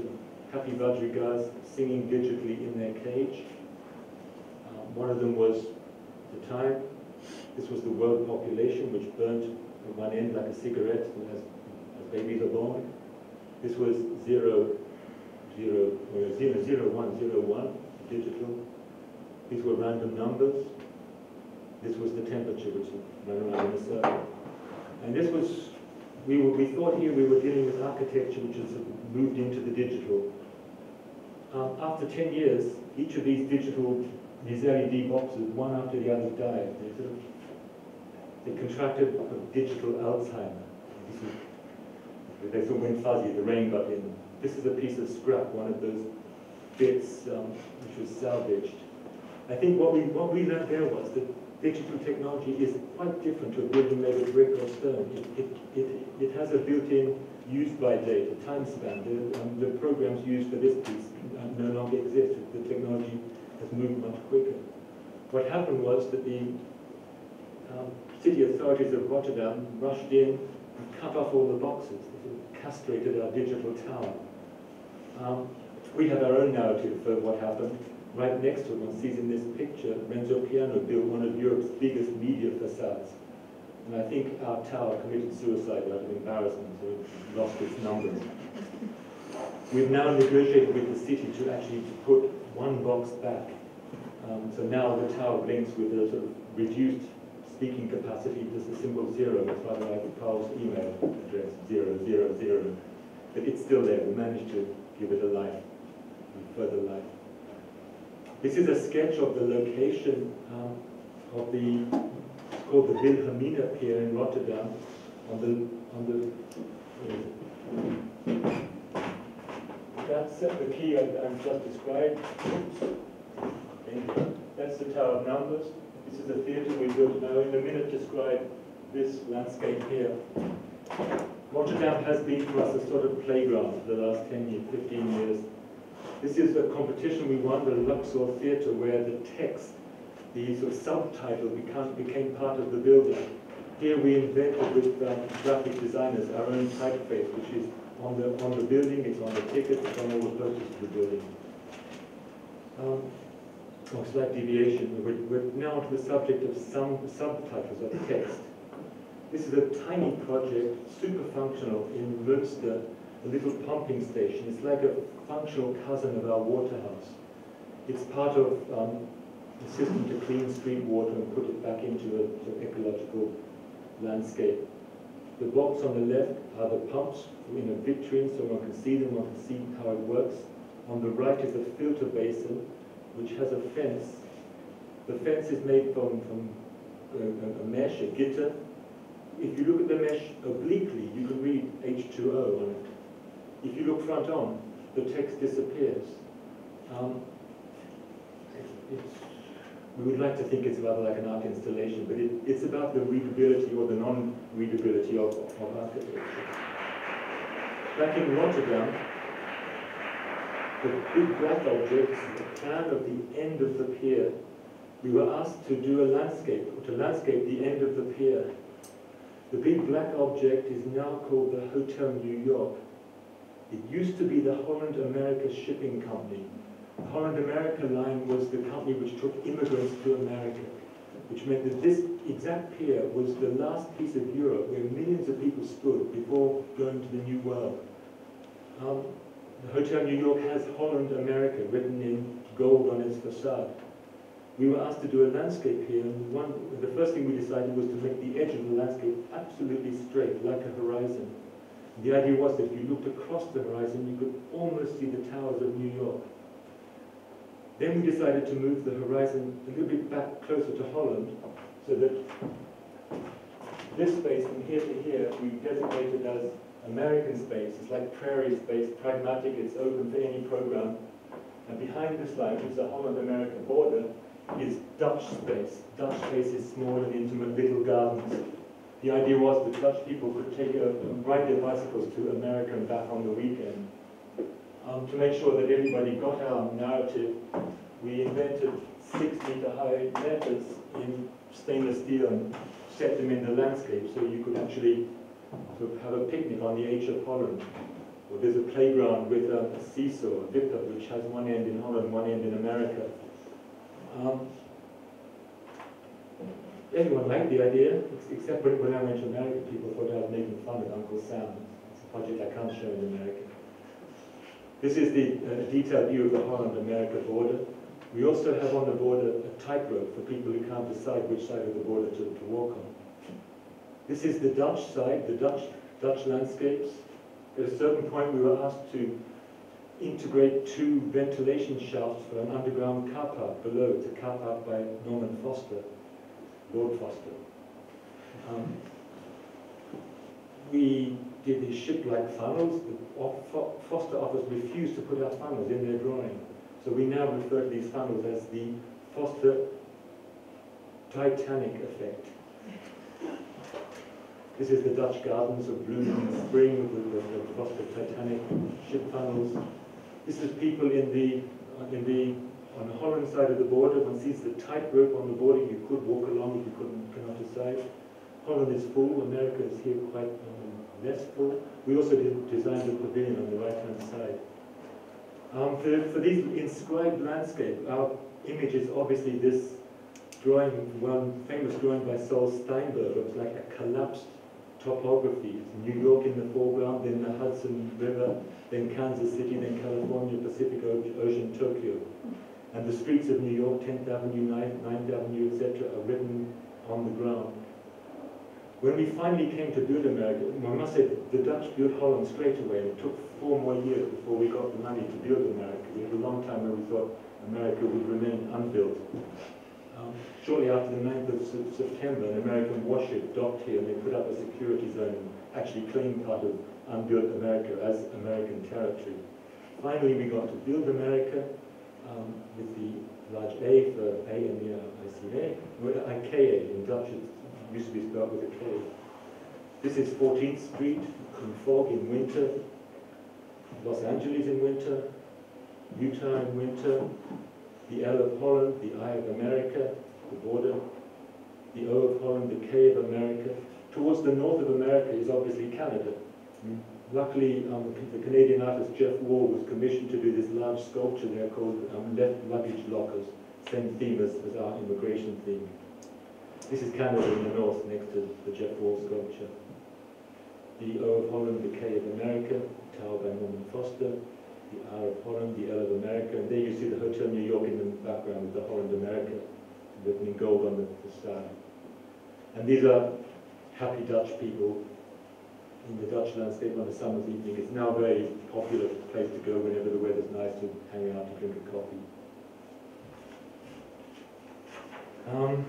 happy budgerigars singing digitally in their cage. One of them was the time. This was the world population, which burnt at one end like a cigarette as babies are born. This was 0, 0, 0, 0, 1, 0, 1, digital. These were random numbers. This was the temperature, which ran around in a circle. And this was, we thought here we were dealing with architecture which has moved into the digital. After 10 years, each of these LED boxes, one after the other, died. They contracted digital Alzheimer. They sort of went fuzzy, the rain got in. This is a piece of scrap, one of those bits which was salvaged. I think what we learned there was that digital technology is quite different to a building made of brick or stone. It has a built-in use-by date, a time span. The programs used for this piece no longer exist. The technology has moved much quicker. What happened was that the city authorities of Rotterdam rushed in and cut off all the boxes. They castrated our digital tower. We have our own narrative for what happened. Right next to it, one sees in this picture, Renzo Piano built one of Europe's biggest media facades. And I think our tower committed suicide out of embarrassment, so it lost its numbers. We've now negotiated with the city to actually put one box back. So now the tower blinks with a sort of reduced speaking capacity, just a simple 0. It's rather like Carl's email address, 0, 0, 0. But it's still there. We managed to give it a life, a further life. This is a sketch of the location of it's called the Wilhelmina Pier in Rotterdam. That's the key I've just described. That's the Tower of Numbers. This is a theatre we built. Now, in a minute, describe this landscape here. Rotterdam has been for us a sort of playground for the last 10 years, 15 years. This is a competition we won, the Luxor Theatre, where the text, the sort of subtitle became part of the building. Here we invented with graphic designers our own typeface, which is on the building, it's on the ticket, it's on all the posters of the building. Slight deviation. We're now to the subject of some subtitles of text. This is a tiny project, super functional, in Münster, a little pumping station. It's like a functional cousin of our waterhouse. It's part of a system to clean street water and put it back into a sort of ecological landscape. The box on the left are the pumps in a vitrine, so one can see them, one can see how it works. On the right is a filter basin, which has a fence. The fence is made from a mesh, a gitter. If you look at the mesh obliquely, you can read H2O on it. If you look front on, the text disappears. We would like to think it's rather like an art installation, but it's about the readability or the non-readability of architecture. Back in Rotterdam, the big black object is the plan of the end of the pier. We were asked to do a landscape, or to landscape the end of the pier. The big black object is now called the Hotel New York. It used to be the Holland America Shipping Company. The Holland America line was the company which took immigrants to America, which meant that this exact pier was the last piece of Europe where millions of people stood before going to the New World. The Hotel New York has Holland America written in gold on its facade. We were asked to do a landscape here, and the first thing we decided was to make the edge of the landscape absolutely straight, like a horizon. The idea was that if you looked across the horizon, you could almost see the towers of New York. Then we decided to move the horizon a little bit back closer to Holland, so that this space from here to here we designated as American space. It's like prairie space, pragmatic, it's open for any program. And behind this line, which is the Holland-America border, is Dutch space. Dutch space is small and intimate little gardens. The idea was that Dutch people could ride their bicycles to America and back on the weekend. To make sure that everybody got our narrative, we invented 6-meter-high letters in stainless steel and set them in the landscape so you could actually sort of have a picnic on the edge of Holland. Or there's a playground with a seesaw, a vipper, which has one end in Holland, one end in America. Everyone liked the idea, except when I went to America, people thought I was making fun of Uncle Sam. It's a project I can't show in America. This is the detailed view of the Holland-America border. We also have on the border a tightrope for people who can't decide which side of the border to walk on. This is the Dutch side, the Dutch landscapes. At a certain point, we were asked to integrate 2 ventilation shafts for an underground car park below. It's a car park by Norman Foster, Lord Foster. We did these ship-like funnels. The Foster office refused to put our funnels in their drawing. So we now refer to these funnels as the Foster Titanic effect. This is the Dutch gardens of bloom in spring with the Foster Titanic ship funnels. This is people on the Holland side of the border. One sees the tightrope on the border. You could walk along if you cannot decide. Holland is full. America is here quite less full. We also designed a pavilion on the right-hand side. For these inscribed landscape, our image is obviously this drawing, one famous drawing by Sol Steinberg. It was like a collapsed topography. It's New York in the foreground, then the Hudson River, then Kansas City, then California, Pacific Ocean, Tokyo. And the streets of New York, 10th Avenue, 9th Avenue, etc., are written on the ground. When we finally came to build America, I must say the Dutch built Holland straight away, and it took 4 more years before we got the money to build America. We had a long time where we thought America would remain unbuilt. Shortly after the 9th of September, an American warship docked here, and they put up a security zone and actually claimed part of unbuilt America as American territory. Finally, we got to build America with the large A for A in the ICA, IKA in Dutch. It used to be spelled with a K. This is 14th Street in fog in winter, Los Angeles in winter, Utah in winter, the L of Holland, the I of America, the border, the O of Holland, the K of America. Towards the north of America is obviously Canada. Luckily, the Canadian artist Jeff Wall was commissioned to do this large sculpture there called Left Luggage Lockers, same theme as our immigration theme. This is Canada in the north, next to the Jeff Wall sculpture. The O of Holland, the K of America, Tower by Norman Foster, the R of Holland, the L of America, and there you see the Hotel New York in the background with the Holland America, written in gold on the side. And these are happy Dutch people in the Dutch landscape on a summer's evening. It's now a very popular place to go whenever the weather's nice to hang out and drink a coffee. I'm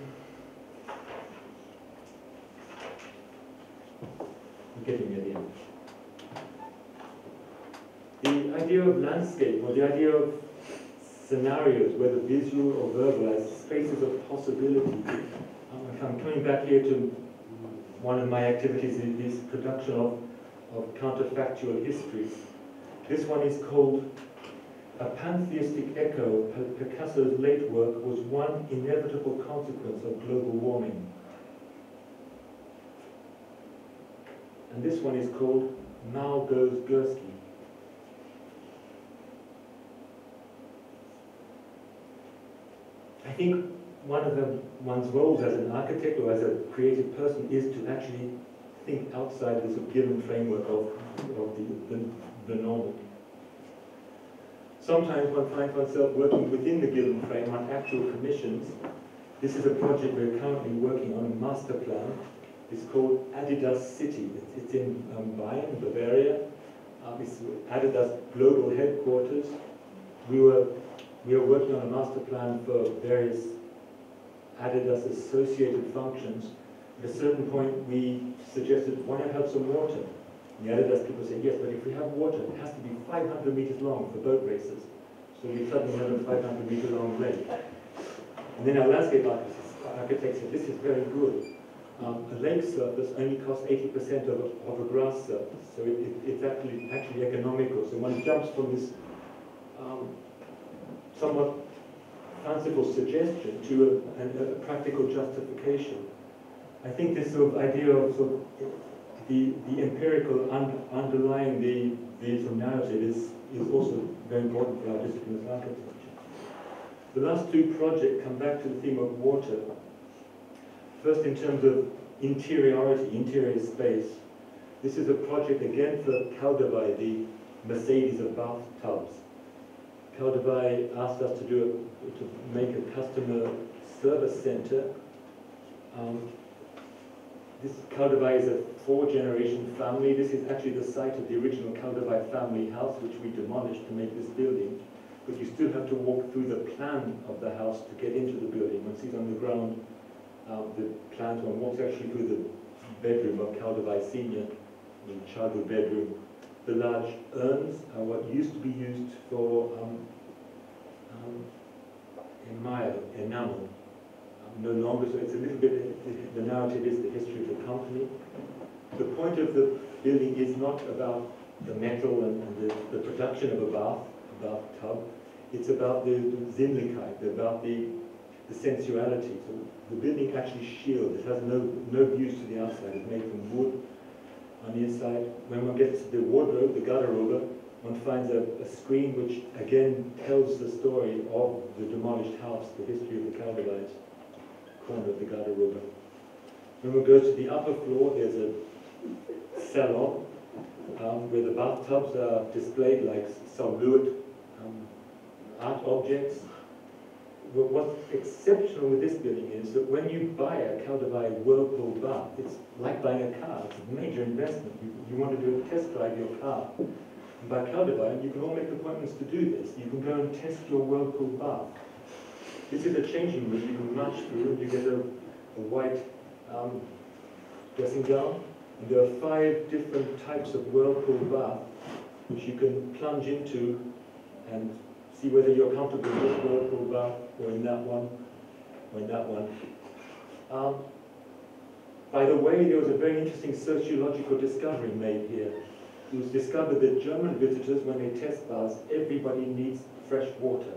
getting near the end. The idea of landscape, or the idea of scenarios, whether visual or verbal, as spaces of possibility. I'm coming back here to one of my activities in this production of counterfactual histories. This one is called A Pantheistic Echo of Picasso's late work was one inevitable consequence of global warming. And this one is called Now Goes Gursky. I think one of one's roles as an architect or as a creative person is to actually think outside this given framework of the normal. Sometimes one finds oneself working within the given frame on actual commissions. This is a project we're currently working on, a master plan. It's called Adidas City. It's in Bayern, Bavaria. It's Adidas global headquarters. We are working on a master plan for various Adidas associated functions. At a certain point, we suggested, why not have some water? And the Adidas people said, yes, but if we have water, it has to be 500 meters long for boat races. So we suddenly have a 500-meter long lake. And then our landscape architect said, this is very good. a lake surface only costs 80% of a grass surface. So it's actually economical. So one jumps from this somewhat fanciful suggestion to a practical justification. I think this sort of idea of the empirical underlying the sort of narrative is also very important for our discipline of architecture. The last two projects come back to the theme of water. First, in terms of interiority, interior space. This is a project again for Caldevai, the Mercedes of bathtubs. Caldevai asked us to make a customer service center. This Caldevai is a 4-generation family. This is actually the site of the original Caldevai family house, which we demolished to make this building. But you still have to walk through the plan of the house to get into the building. Once he's on the ground, the plans, one walks actually through the bedroom of Caldevai Senior, the childhood bedroom. The large urns are what used to be used for enamel. No longer, so it's a little bit, the narrative is the history of the company. The point of the building is not about the metal and the production of a bathtub. It's about the Sinnlichkeit, about the sensuality. So the building actually shields. It has no views to the outside. It's made from wood on the inside. When one gets to the wardrobe, the garderobe, one finds a screen which again tells the story of the demolished house, the history of the Caldevais, corner of the garderobe. When we go to the upper floor, there's a salon where the bathtubs are displayed like Saarlouis art objects. But what's exceptional with this building is that when you buy a Caldevai Whirlpool bath, it's like buying a car. It's a major investment. You want to do a test drive your car. And by Caldevai, you can all make appointments to do this. You can go and test your Whirlpool bath. This is a changing room. You can march through and you get a white dressing gown. And there are 5 different types of Whirlpool bath which you can plunge into and see whether you're comfortable in this Whirlpool bath or in that one or in that one. By the way, there was a very interesting sociological discovery made here. It was discovered that German visitors, when they test baths, everybody needs fresh water.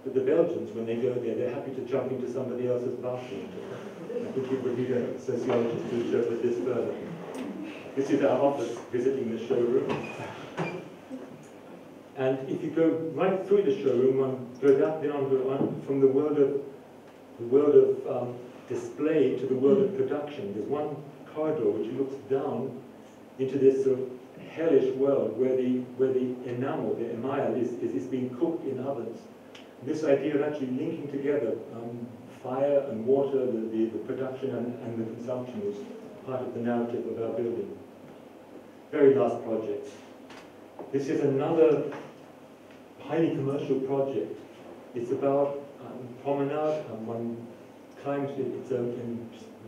But the Belgians, when they go there, they're happy to jump into somebody else's bathroom. I think you would need a sociologist to interpret this further. This is our office visiting the showroom. And if you go right through the showroom, one goes out then on from the world of display to the world of production. There's one corridor which looks down into this sort of hellish world where the enamel, the emile, is being cooked in ovens. This idea of actually linking together fire and water, the production and the consumption is part of the narrative of our building. Very last project. This is another highly commercial project. It's about promenade, and one climbs, it's a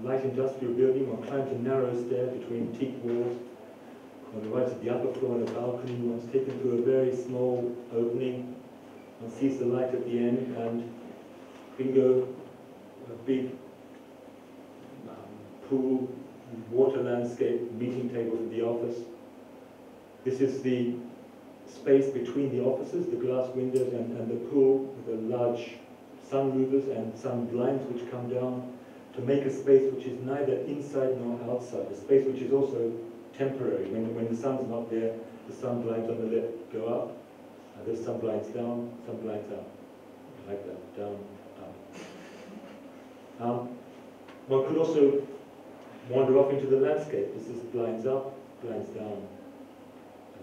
light industrial building, one climbs a narrow stair between teak walls. On the right of the upper floor on a balcony, one's taken through a very small opening. One sees the light at the end, and bingo, a big pool, water landscape, meeting table for the office. This is the space between the offices, the glass windows and the pool, with the large sun louvers and sun blinds which come down to make a space which is neither inside nor outside, a space which is also temporary. When the sun's not there, the sun blinds on the left go up, and there's sun blinds down, sun blinds up, like that, down, up. One could also wander off into the landscape. This is blinds up, blinds down.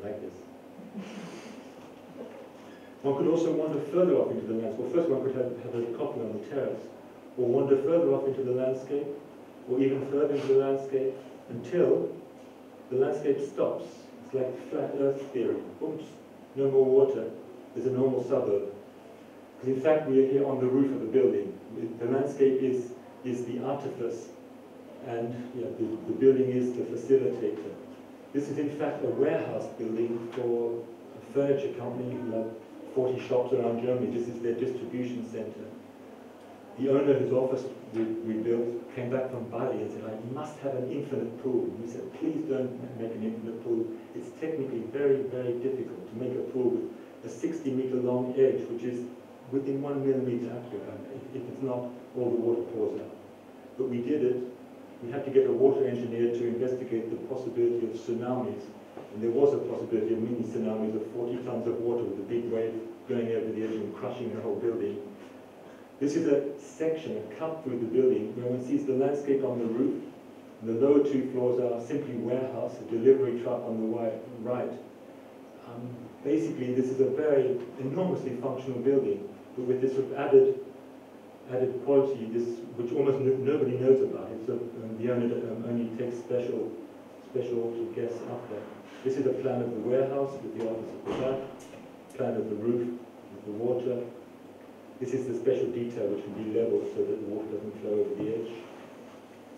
I like this. One could also wander further off into the landscape. Well, first one could have a coffee on the terrace, or wander further off into the landscape, or even further into the landscape, until the landscape stops. It's like flat earth theory. Oops, no more water. There's a normal suburb. Because in fact we are here on the roof of the building. The landscape is the artifice, and the building is the facilitator. This is in fact a warehouse building for a furniture company who have 40 shops around Germany. This is their distribution center. the owner whose office we built came back from Bali and said, like, you must have an infinite pool. And we said, please don't make an infinite pool. It's technically very, very difficult to make a pool with a 60-meter long edge, which is within 1 millimeter accurate, if it's not, all the water pours out. But we did it. We had to get a water engineer to investigate the possibility of tsunamis. And there was a possibility of mini tsunamis of 40 tons of water with a big wave going over the edge and crushing the whole building. This is a section, a cut through the building, where one sees the landscape on the roof. And the lower 2 floors are simply warehouse, a delivery truck on the right. Basically, this is a very enormously functional building, but with this sort of added quality, which almost nobody knows about. It's the owner only takes special guests up there. This is a plan of the warehouse with the office at the back, plan of the roof with the water. This is the special detail which can be leveled so that the water doesn't flow over the edge.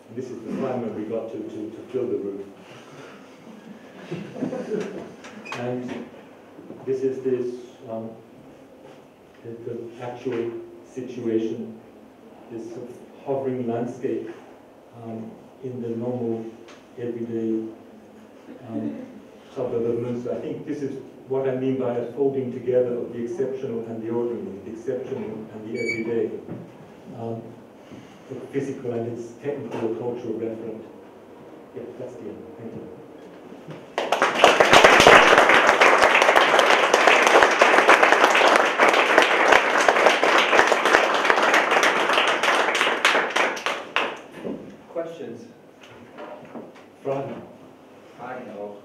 And this is the primer we got to fill the roof. And this is the actual situation, this sort of hovering landscape in the normal, everyday suburb of Münster. I think this is what I mean by a folding together of the exceptional and the ordinary, the exceptional and the everyday, the physical and its technical or cultural referent. Yeah, that's the end. Thank you. Questions? Fragen? Fragen auch.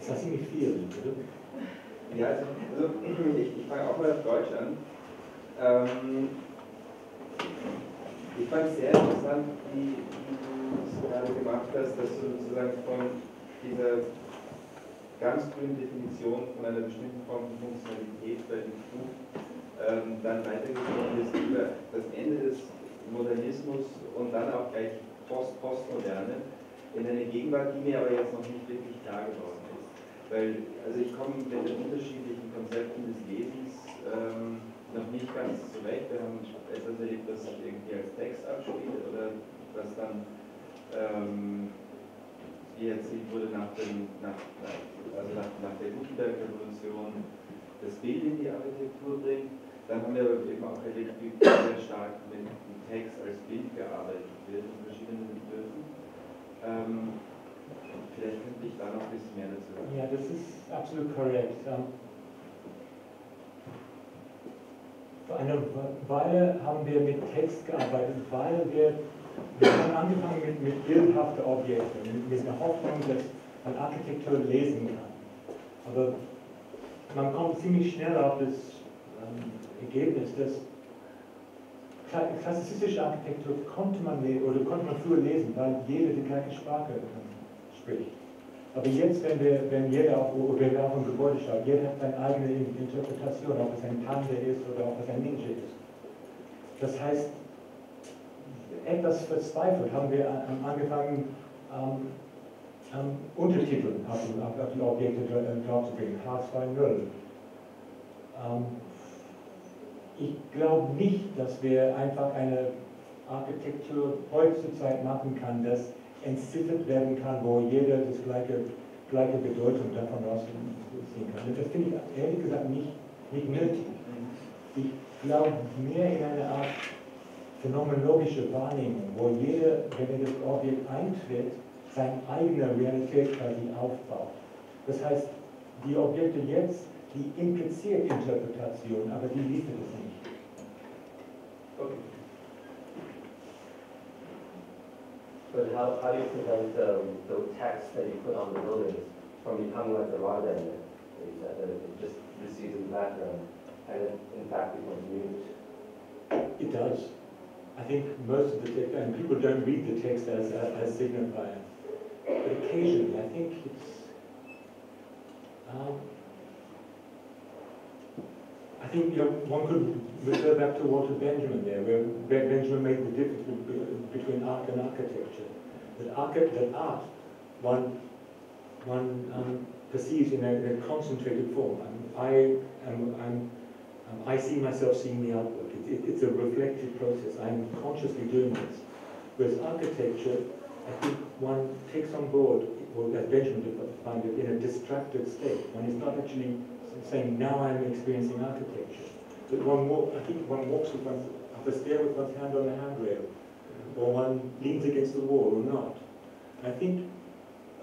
Das ist ziemlich viel, oder? Ja, also ich fange auch mal auf Deutsch an. Ich fand es sehr interessant, wie du es gerade gemacht hast, dass du sozusagen von dieser ganz grünen Definition von einer bestimmten Form von Funktionalität bei dem Buch dann weitergekommen ist über das Ende des Modernismus und dann auch gleich Postmoderne in eine Gegenwart, die mir aber jetzt noch nicht wirklich klar geworden ist. Weil, also ich komme mit den unterschiedlichen Konzepten des Lesens noch nicht ganz zurecht. Wir haben etwas erlebt, das sich irgendwie als Text abspielt oder das dann wie erzählt wurde nach der Gutenberg-Revolution das Bild in die Architektur bringt. Dann haben wir aber eben auch erlebt, wie sehr stark mit dem Text als Bild gearbeitet wird in verschiedenen Entwürfen. Vielleicht könnte ich da noch ein bisschen mehr dazu sagen. Ja, das ist absolut korrekt. Vor einer Weile haben wir mit Text gearbeitet, weil wir haben angefangen mit bildhaften Objekten, mit der Hoffnung, dass man Architektur lesen kann. Aber man kommt ziemlich schnell auf das Ergebnis, dass klassizistische Architektur konnte man früher lesen, weil jeder die gleiche Sprache spricht. Aber jetzt, wenn jeder auf ein Gebäude schaut, jeder hat seine eigene Interpretation, ob es ein Panda ist oder ob es ein Ninja ist. Das heißt, etwas verzweifelt haben wir angefangen, Untertitel auf die Objekte draufzubringen, H2.0. Ich glaube nicht, dass wir einfach eine Architektur heutzutage machen kann, das entziffert werden kann, wo jeder das gleiche Bedeutung davon rausziehen kann. Das finde ich ehrlich gesagt nicht nötig. Ich glaube mehr in eine Art phänomenologische Wahrnehmung, wo jeder, wenn er das Objekt eintritt, seine eigene Realität quasi aufbaut. Das heißt, die Objekte jetzt, die impliziert Interpretation, aber die liefert es nicht. Okay. But how do you prevent the text that you put on the buildings from becoming like the raw data? That it just recedes in the background and it in fact becomes mute? It does. I think most of the text, and people don't read the text as signifier. But occasionally, I think it's. I think one could refer back to Walter Benjamin there, where Benjamin made the difference between art and architecture. That art, one perceived in a concentrated form. I see myself seeing the artwork. It's a reflective process. I'm consciously doing this. Whereas architecture, I think one takes on board, or as Benjamin defined it, in a distracted state. One is not actually saying, now I'm experiencing architecture. But I think one walks up a stair with one's hand on the handrail, or one leans against the wall or not. I think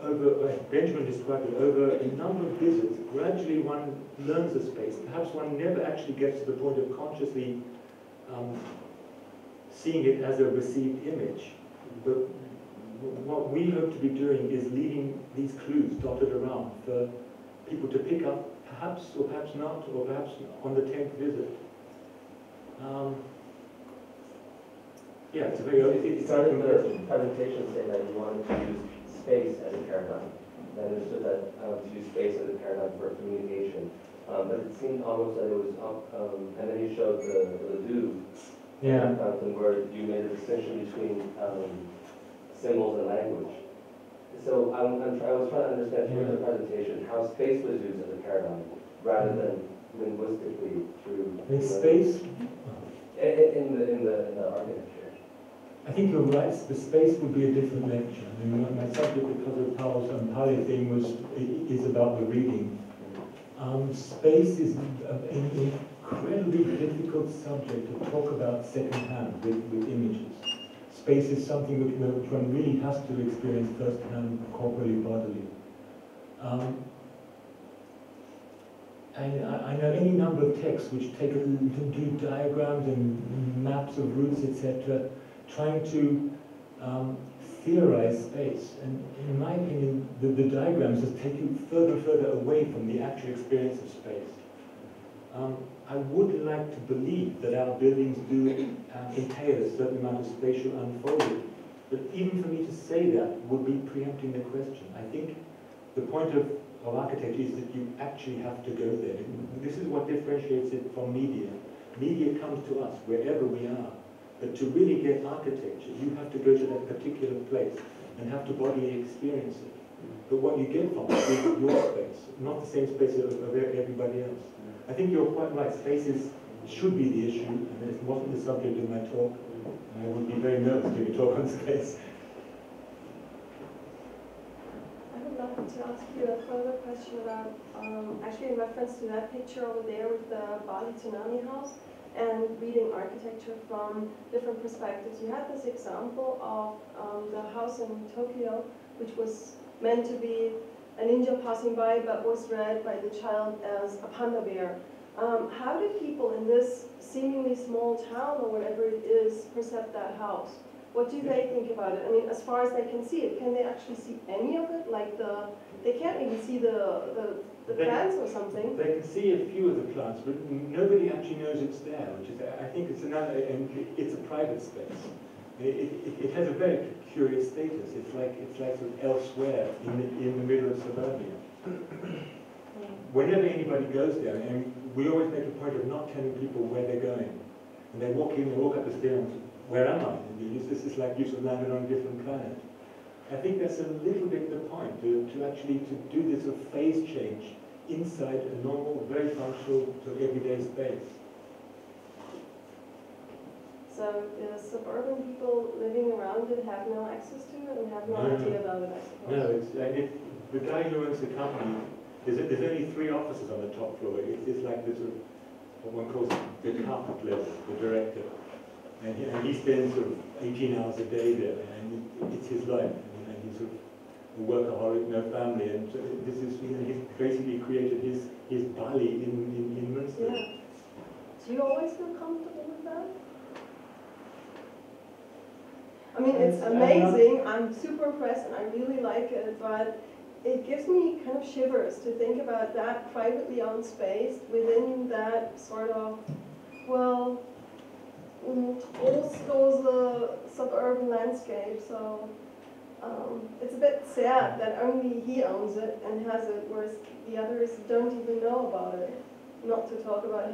as Benjamin described it, over a number of visits, gradually one learns a space. Perhaps one never actually gets to the point of consciously seeing it as a received image. But what we hope to be doing is leaving these clues dotted around for people to pick up, perhaps or perhaps not, or perhaps on the 10th visit. Yeah, it's a very... You started the presentation saying that you wanted to use space as a paradigm. I understood that to use space as a paradigm for communication. But it seemed almost that it was, and then you showed the Louvre fountain where you made a distinction between symbols and language. So I was trying to understand through the presentation how space was used as a paradigm rather than linguistically through space in the architecture. I think you're right. The space would be a different lecture. I mean, my subject, because of Paul's and Parley thing, is about the reading. Space is an incredibly difficult subject to talk about secondhand with images. Space is something which one really has to experience firsthand, corporally, bodily. I know any number of texts which do diagrams and maps of routes, etc., trying to theorize space. And in my opinion, the diagrams just take you further and further away from the actual experience of space. I would like to believe that our buildings do entail a certain amount of spatial unfolding, but even for me to say that would be preempting the question. I think the point of architecture is that you actually have to go there. This is what differentiates it from media. Media comes to us wherever we are. But to really get architecture, you have to go to that particular place and have to bodily experience it. But what you get from it is your space, not the same space of everybody else. I think you're quite right. Spaces should be the issue, and it wasn't the subject of my talk. And I would be very nervous to give a talk on space. I would love to ask you a further question about, actually in reference to that picture over there with the Bali tsunami house, and reading architecture from different perspectives. You had this example of the house in Tokyo, which was meant to be a ninja passing by, but was read by the child as a panda bear. How did people in this seemingly small town, or whatever it is, perceive that house? What do they think about it? I mean, as far as they can see it, can they actually see any of it? Like they can't even see the plants or something. They can see a few of the plants, but nobody actually knows it's there, which is, I think it's it's a private space. It has a very curious status. It's like sort of elsewhere in the middle of suburbia. Whenever anybody goes there, and we always make a point of not telling people where they're going. And they walk in, they walk up the stairs, and where am I? And this is like you've landed on a different planet. I think that's a little bit the point, to actually do this sort of phase change inside a normal, very functional, sort of everyday space. So the suburban people living around it have no access to it and have no idea about it, I suppose. No, the guy who owns the company, there's only 3 offices on the top floor. It's like this sort of, what one calls the carpet level, the director. And he spends sort of 18 hours a day there, and it's his life. And he's sort of a workaholic, no family, and so this is, he's basically created his Bali in Münster. Yeah. Do you always feel comfortable with that? I mean, it's amazing. I'm super impressed and I really like it, but it gives me kind of shivers to think about that privately owned space within that sort of, well, trostlose suburban landscape. So it's a bit sad that only he owns it and has it, whereas the others don't even know about it. Not to talk about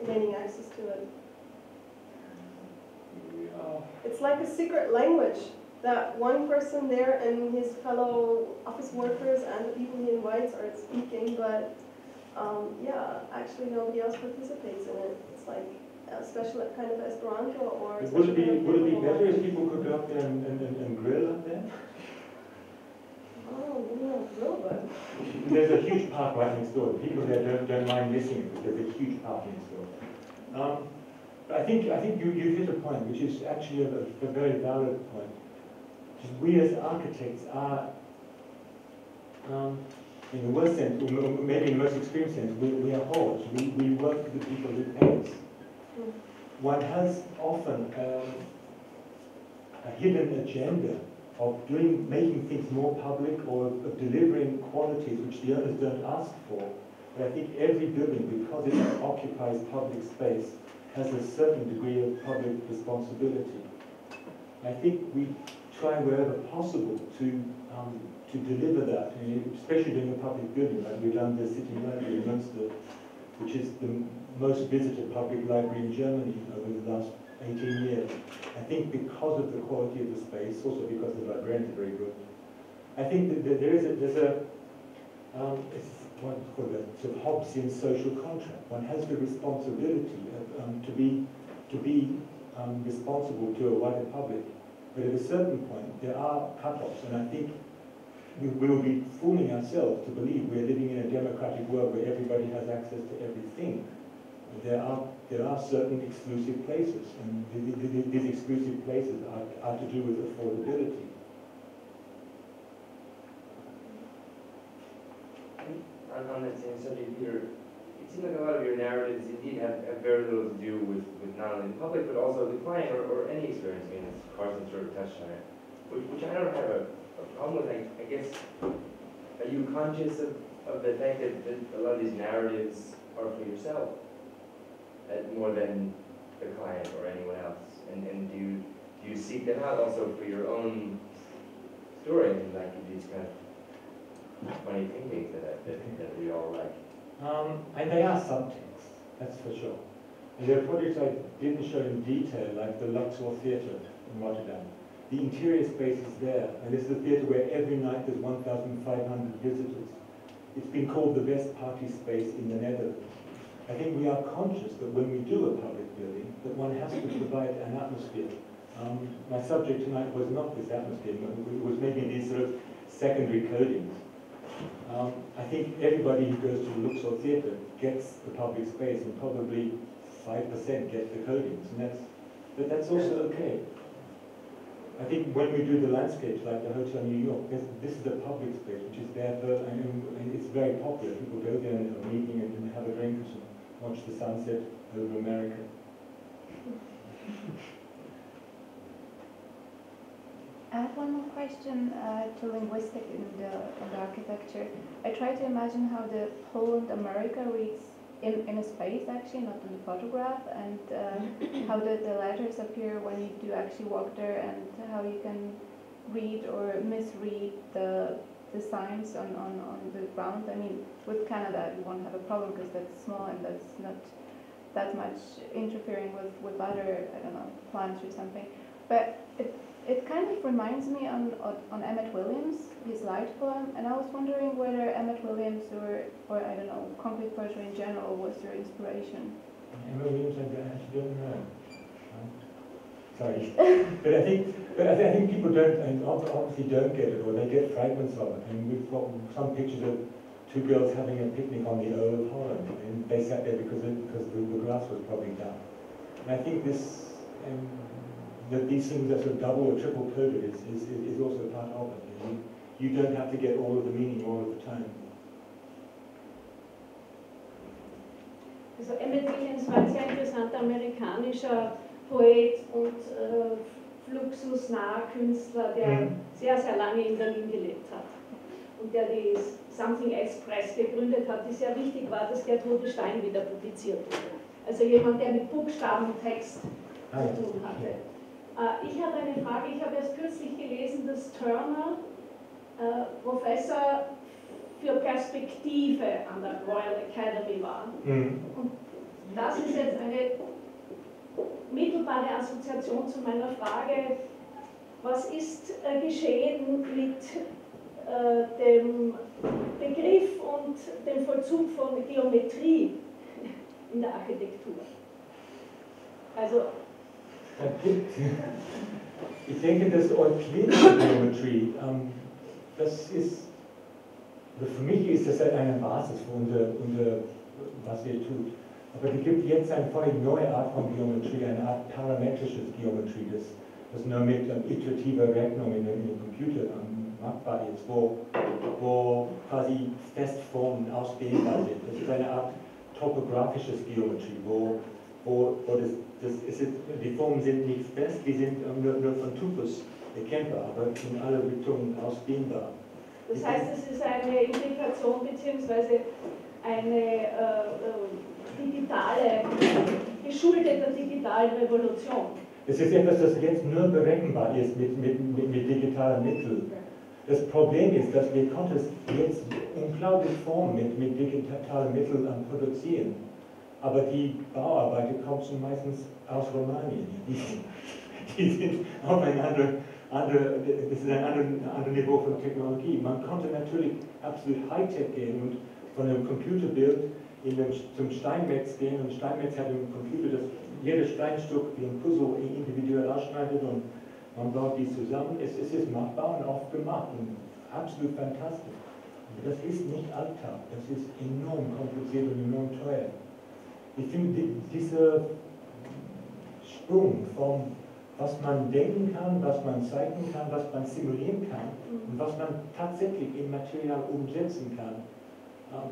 gaining access to it. It's like a secret language that one person there and his fellow office workers and the people he invites are speaking, but yeah, actually nobody else participates in it. It's like a special kind of Esperanto or a Would special it kind of be better if Pergamon. people could go up there and grill up there? Oh, we don't know, but There's a huge park right next door. The people there don't mind missing it because there's a huge park next door. But I think you hit a point, which is actually a very valid point. Just we as architects are, in the worst sense, or maybe in the most extreme sense, we are whores. We work with the people who pay us. One has often a hidden agenda of making things more public or of delivering qualities which the owners don't ask for. But I think every building, because it occupies public space, has a certain degree of public responsibility. I think we try wherever possible to deliver that, especially during a public building, like we've done the City Library in Münster, which is the most visited public library in Germany over the last 18 years. I think because of the quality of the space, also because the librarians are very good. I think that there's a it's what's called a sort of Hobbesian social contract. One has the responsibility to be responsible to a wider public. But at a certain point, there are cut-offs, and I think we will be fooling ourselves to believe we're living in a democratic world where everybody has access to everything. There are certain exclusive places, and these exclusive places are to do with affordability. On that same subject, Peter, it seems like a lot of your narratives indeed have very little to do with not only the public, but also the client or any experience. I mean, as Carson sort of touched on it, which I don't have a problem with. I guess, are you conscious of the fact that a lot of these narratives are for yourself, more than the client or anyone else? And do you seek them out also for your own story? And like these kind of funny paintings that we all like. And they are subtexts, that's for sure. And there are projects I didn't show in detail, like the Luxor Theatre in Rotterdam. The interior space is there, and this is a theatre where every night there's 1,500 visitors. It's been called the best party space in the Netherlands. I think we are conscious that when we do a public building, that one has to provide an atmosphere. My subject tonight was not this atmosphere, it was maybe these sort of secondary codings. I think everybody who goes to the Luxor Theatre gets the public space, and probably 5% get the codings, and that's also okay. I think when we do the landscapes, like the Hotel New York, this is a public space which is there for, and it's very popular. People go there and have a meeting and have a drink and watch the sunset over America. I have one more question to linguistics in the architecture. I try to imagine how the Poland America reads in a space, actually, not in the photograph, and how the letters appear when you do actually walk there, and how you can read or misread the signs on the ground. I mean, with Canada, you won't have a problem because that's small and that's not that much interfering with other, I don't know, plants or something. But it kind of reminds me on Emmett Williams, his light poem, and I was wondering whether Emmett Williams or I don't know, concrete poetry in general was your inspiration. Emmett Williams, I actually don't know. Sorry, but I think people don't, and obviously don't get it, or they get fragments of it. And we've got some pictures of two girls having a picnic on the Earl of Holland, and they sat there because the grass was probably down. And I think this. That these things are sort of double or triple coded is also part of it. You don't have to get all of the meaning all of the time. Also Emmett Williams war ein sehr interessanter amerikanischer Poet und fluxusnaher Künstler, der sehr, sehr lange in Berlin gelebt hat und der die Something Express gegründet hat, die sehr wichtig war, dass Gertrude Stein wieder publiziert wurde. Also jemand, der mit Buchstaben und Text zu tun hatte. Ich habe eine Frage, ich habe erst kürzlich gelesen, dass Turner Professor für Perspektive an der Royal Academy war. Und das ist jetzt eine mittelbare Assoziation zu meiner Frage, was ist geschehen mit dem Begriff und dem Vollzug von Geometrie in der Architektur? Also, ich denke, das euklidische Geometrie, das ist, für mich ist das eine Basis für unser was ihr tut. Aber es gibt jetzt eine völlig neue Art von Geometrie, eine Art parametrisches Geometrie, das nur mit iterativer Rechnung in den Computer machbar ist, wo quasi Festformen ausdehnbar sind. Das ist eine Art topografisches Geometrie, wo die Formen sind nicht fest, die sind nur von Typus erkennbar, aber in alle Richtungen ausdehnbar. Das heißt, es ist eine Integration bzw. eine geschuldete digitalen Revolution. Es ist etwas, das jetzt nur berechenbar ist mit digitalen Mitteln. Das Problem ist, dass wir konnten es jetzt unglaublich Formen mit digitalen Mitteln produzieren. Aber die Bauarbeiter kommen meistens aus Rumänien. Die sind auf das ist ein anderes Niveau von Technologie. Man konnte natürlich absolut Hightech gehen und von einem Computerbild zum Steinmetz gehen. Und Steinmetz hat im Computer jedes Steinstück wie ein Puzzle individuell ausschneidet und man baut die zusammen. Es ist machbar und oft gemacht und absolut fantastisch. Aber das ist nicht Alltag. Das ist enorm kompliziert und enorm teuer. Ich finde, dieser Sprung von was man denken kann, was man zeichnen kann, was man simulieren kann und was man tatsächlich im Material umsetzen kann,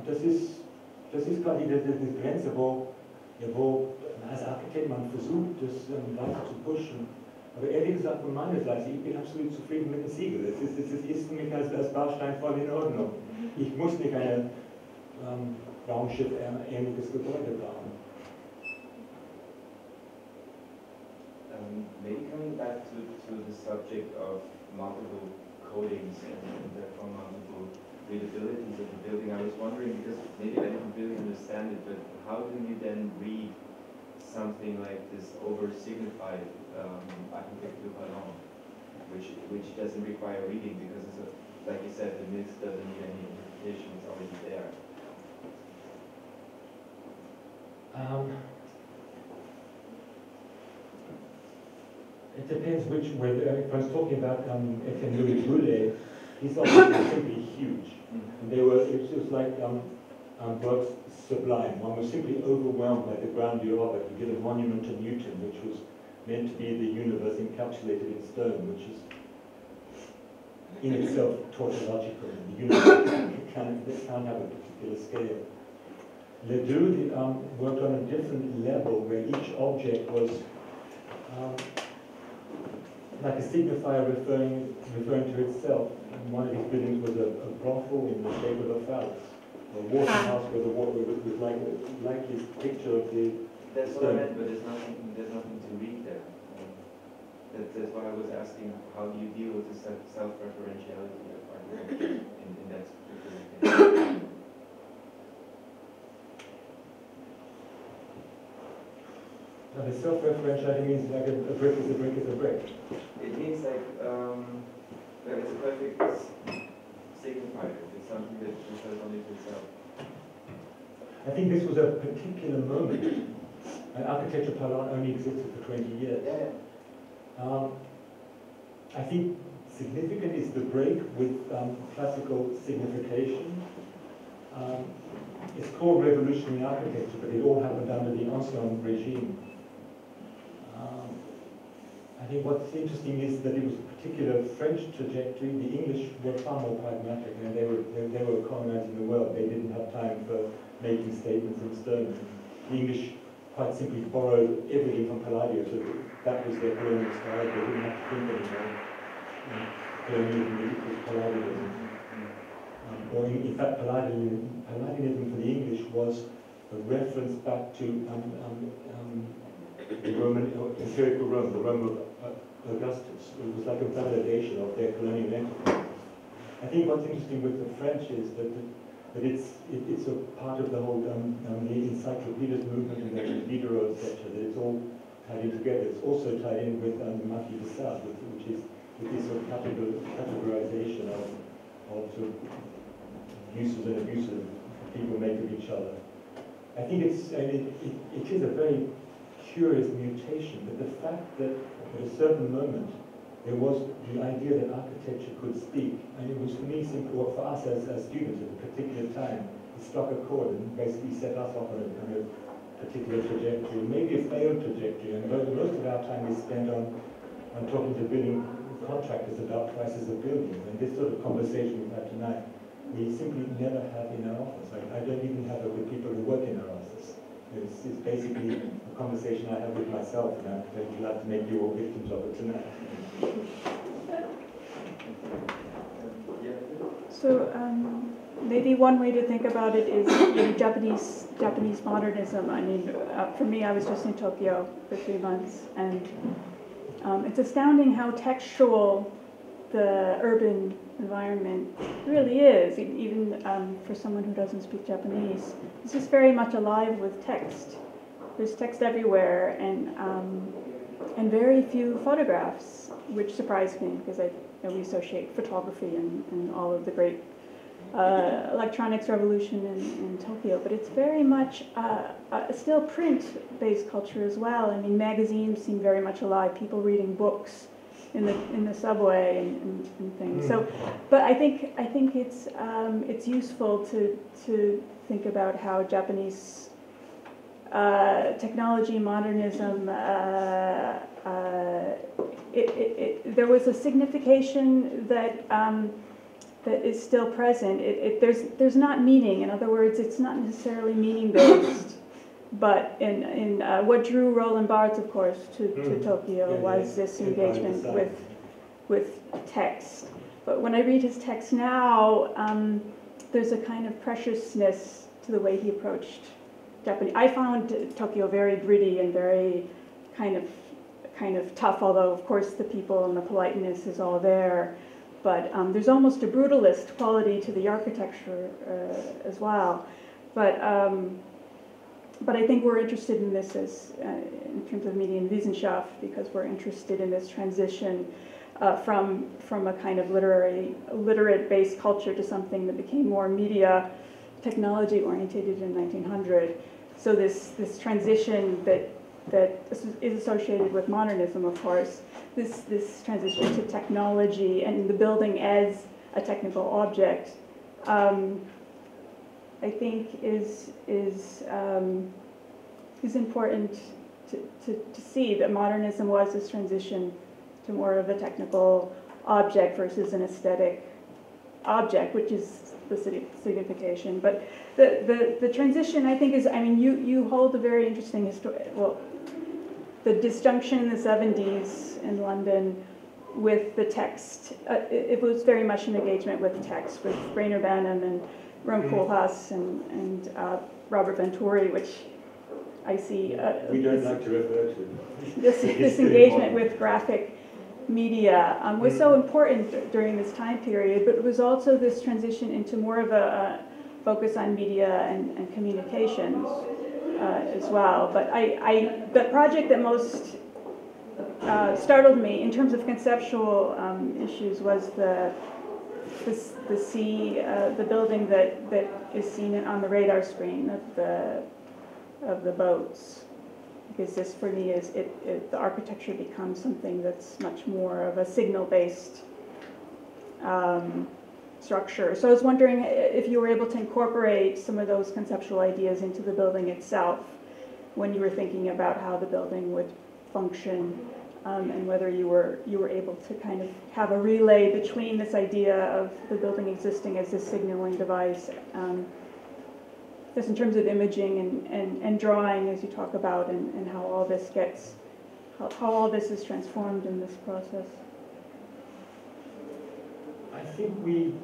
das ist quasi die Grenze, wo als Architekt man versucht, das weiter zu pushen. Aber ehrlich gesagt, von meiner Seite, ich bin absolut zufrieden mit dem Siegel. Es ist für mich als Baustein voll in Ordnung. Ich muss nicht ein Raumschiff-ähnliches Gebäude bauen. Maybe coming back to the subject of multiple coatings and therefore multiple readabilities of the building, I was wondering, because maybe I didn't really understand it, but how do you then read something like this over-signified Architecutre Parley, which doesn't require reading because, like you said, the myth doesn't need any interpretation, it's already there. It depends which way. If I was talking about Etienne Louis Boulet, his objects were simply huge. And it was like works sublime. One was simply overwhelmed by the grandeur of it. You get a monument to Newton, which was meant to be the universe encapsulated in stone, which is in itself tautological. The universe can't have a particular scale. Ledoux worked on a different level where each object was like a signifier referring to itself. And one of his buildings was a brothel in the shape of a phallus, a water house where the water was like his picture of the. That's what I meant, but there's nothing to read there. That's why I was asking, how do you deal with the self-referentiality of architecture in that particular case? Now, the self-referentiality means like a brick is a brick is a brick. It means like it's a perfect signifier. It's something that refers only to itself. I think this was a particular moment. And Architecture Parley only existed for 20 years. Yeah. I think significant is the break with classical signification. It's called revolutionary architecture, but it all happened under the Ancien regime. I think what's interesting is that it was a particular French trajectory. The English were far more pragmatic, and they were colonizing the world. They didn't have time for making statements in stone. The English quite simply borrowed everything from Palladio, so that was their colonial style. They didn't have to think anymore. Colonialism equals Palladianism. Or in fact, Palladianism for the English was a reference back to the Roman, empirical Rome, the Rome of Augustus. It was like a validation of their colonial enterprise. I think what's interesting with the French is that it's a part of the whole the encyclopedias movement and the Diderot, etc. That it's all tied in together. It's also tied in with the Marquis de Sade, which is with this sort of categorization of sort of uses and abuses people make of each other. I think it is a very curious mutation, but the fact that at a certain moment there was the idea that architecture could speak, and it was for me simply, or for us as students at a particular time, it struck a chord and basically set us off on a particular trajectory, maybe a failed trajectory, and most of our time is spent on talking to building contractors about prices of buildings, and this sort of conversation we've had tonight, we simply never have in our office. I don't even have it with people who work in our office. It's basically a conversation I have with myself, and I'd glad to make you all victims of it tonight. So maybe one way to think about it is Japanese modernism. I mean, for me, I was just in Tokyo for 3 months, and it's astounding how textual the urban environment really is, even for someone who doesn't speak Japanese. It's just very much alive with text. There's text everywhere, and very few photographs, which surprised me because we associate photography and all of the great electronics revolution in Tokyo, but it's very much still print-based culture as well. I mean, magazines seem very much alive. People reading books in the subway and things. So, but I think it's useful to think about how Japanese technology, modernism, there was a signification that that is still present. There's not meaning. In other words, it's not necessarily meaning-based. But in what drew Roland Barthes, of course, to Tokyo was this engagement with text. But when I read his text now, there's a kind of preciousness to the way he approached Japanese. I found Tokyo very gritty and very kind of tough, although of course the people and the politeness is all there. But there's almost a brutalist quality to the architecture as well. But I think we're interested in this in terms of Medienwissenschaft, because we're interested in this transition from a kind of literate-based culture to something that became more media technology-orientated in 1900. So this transition that is associated with modernism, of course, this transition to technology and the building as a technical object, I think is important to see that modernism was this transition to more of a technical object versus an aesthetic object, which is the signification. But the transition, I think, is, I mean, you hold a very interesting the disjunction in the 70s in London with the text. It was very much an engagement with text, with Rainer Banham and Ron Koolhaas and Robert Venturi, which I see. We don't like to refer to. This engagement with graphic media was so important during this time period, but it was also this transition into more of a focus on media and communications as well. But the project that most startled me in terms of conceptual issues was the building that is seen on the radar screen of the boats, because this for me is the architecture becomes something that's much more of a signal-based structure. So I was wondering if you were able to incorporate some of those conceptual ideas into the building itself when you were thinking about how the building would function. And whether you were able to kind of have a relay between this idea of the building existing as this signaling device, just in terms of imaging and drawing, as you talk about, and how all this how all this is transformed in this process. I think we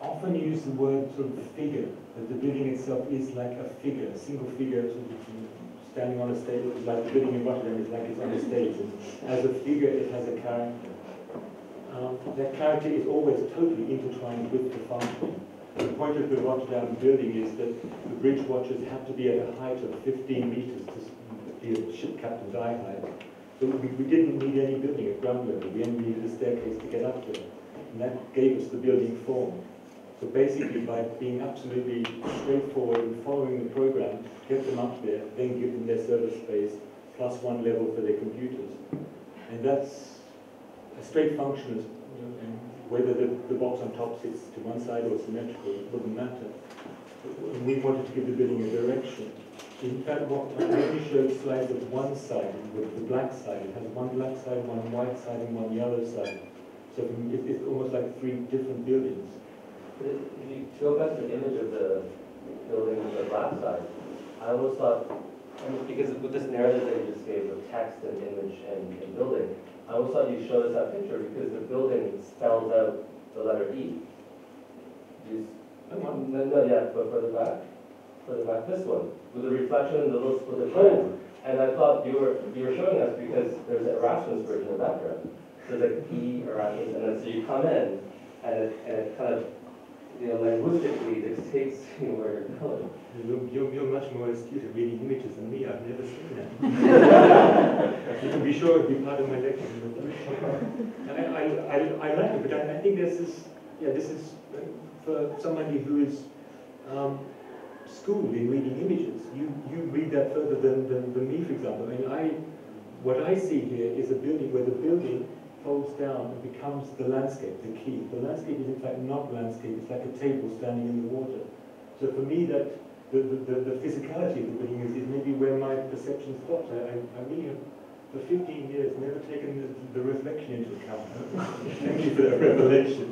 often use the word sort of figure, that the building itself is like a figure, a single figure sort of standing on a stage, like the building in Rotterdam is like it's on a stage. And as a figure, it has a character. That character is always totally intertwined with the function. The point of the Rotterdam building is that the bridge watchers have to be at a height of 15 meters to be a ship captain's eye height. So we didn't need any building at ground level. We only needed a staircase to get up there. And that gave us the building form. So basically, by being absolutely straightforward and following the program, get them up there, then give them their server space, plus one level for their computers. And that's a straight function, and whether the box on top sits to one side or symmetrical, it wouldn't matter. We wanted to give the building a direction. In fact, I only showed slides of one side, with the black side. It has one black side, one white side, and one yellow side. So it's almost like three different buildings. If you go back to the image of the building with the black side, I almost thought, because with this narrative that you just gave of text and image and building, I almost thought you showed us that picture because the building spells out the letter E. Yeah, but for the back, this one, with the reflection and the little split lines. And I thought you were showing us because there's an Erasmus bridge in the background. So there's like E, Erasmus, and then so you come in, and it kind of, linguistically dictates where you're going. You're much more astute at reading images than me. I've never seen that. You can be sure it'll be part of my lecture in the future. I like it, but I think this is for somebody who is schooled in reading images. You read that further than me, for example. What I see here is a building where the building folds down and becomes the landscape, the key. The landscape is in fact not landscape, it's like a table standing in the water. So for me, that the physicality of the building is maybe where my perception stops. I really have, for 15 years, never taken the reflection into account. Thank you for that revelation.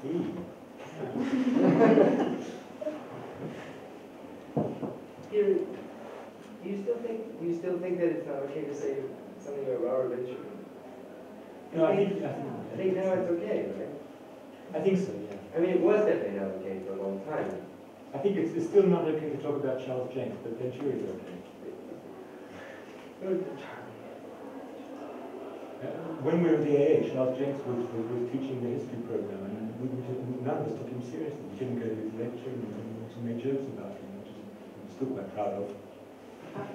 Do you still think that it's not okay to say something about Robert Venture? No, I think now it's okay, right? I think so, yeah. I mean, it was definitely not okay for a long time. I think it's still not okay to talk about Charles James, but Venturi is okay. When we were at the AA, Charles James was teaching the history program, and none of us took him seriously. We didn't go to his lecture, and we made jokes about him, which I'm still quite proud of.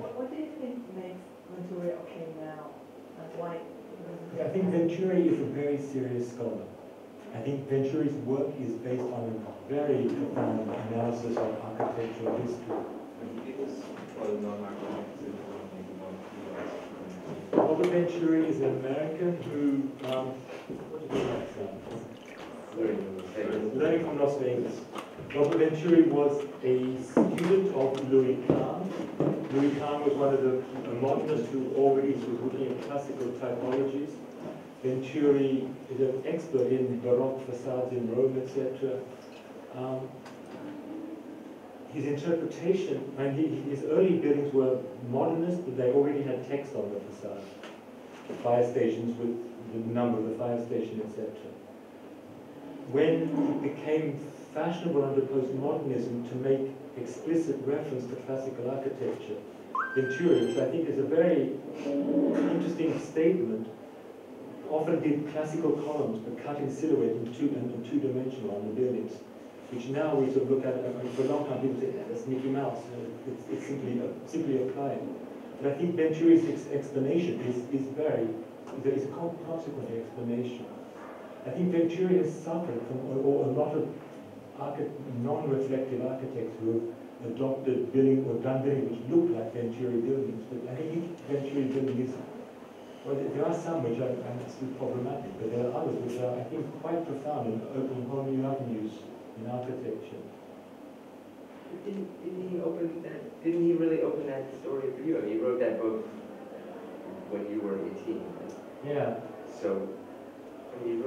What do you think makes Venturi okay now? Why? I think Venturi is a very serious scholar. I think Venturi's work is based on a very profound analysis of architectural history. Robert Venturi is an American who, what did he like? Learning from Las Vegas. Robert Venturi was a student of Louis Kahn. Louis Kahn was one of the modernists who already was looking at classical typologies. Venturi is an expert in Baroque facades in Rome, etc. His interpretation, his early buildings were modernist, but they already had text on the facade. Fire stations with the number of the fire station, etc. When it became fashionable under postmodernism to make explicit reference to classical architecture, Venturi, which I think is a very interesting statement, often did classical columns but cut in silhouette and two-dimensional on the buildings, which now we sort of look at. For a long time people say, that's Mickey Mouse, it's simply applied. But I think Venturi's explanation is a consequent explanation. I think Venturi has suffered from a lot of non-reflective architects who have adopted building or done buildings which look like Venturi buildings. But I think Venturi building is, well, there are some which are still problematic, but there are others which are, I think, quite profound and open whole new avenues in architecture. Didn't he really open that story for you? I mean, he wrote that book when you were 18, right? Yeah. So, I mean,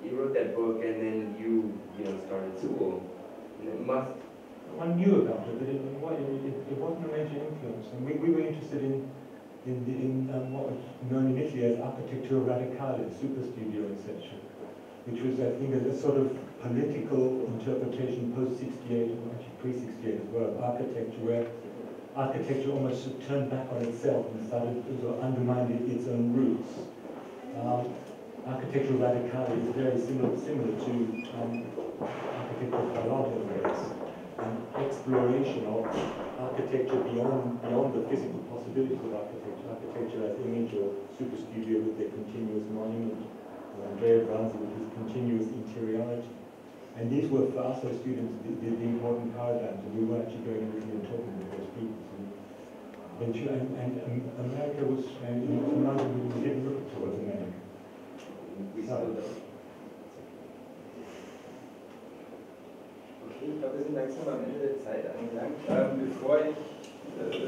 you wrote that book, and then you started school. And it must. One knew about it, but it wasn't a major influence. And we were interested in what was known in Italy as Architecutre radicale, super studio, etc., which was, I think, a sort of political interpretation post-68, or actually pre-68 as well, of architecture, where architecture almost turned back on itself and started to undermine its own roots. Architectural radicale is very similar to architectural Parley in ways. exploration of architecture beyond the physical possibilities of architecture. Architecture as image or super studio with their continuous monument, or Andrea Branzi with his continuous interiority. And these were for us as students the important paradigms, and we were actually going with you and talking with those people. And America was, and in London we didn't look towards America. We still don't. Okay, ich glaube, wir sind langsam am Ende der Zeit angelangt. Bevor ich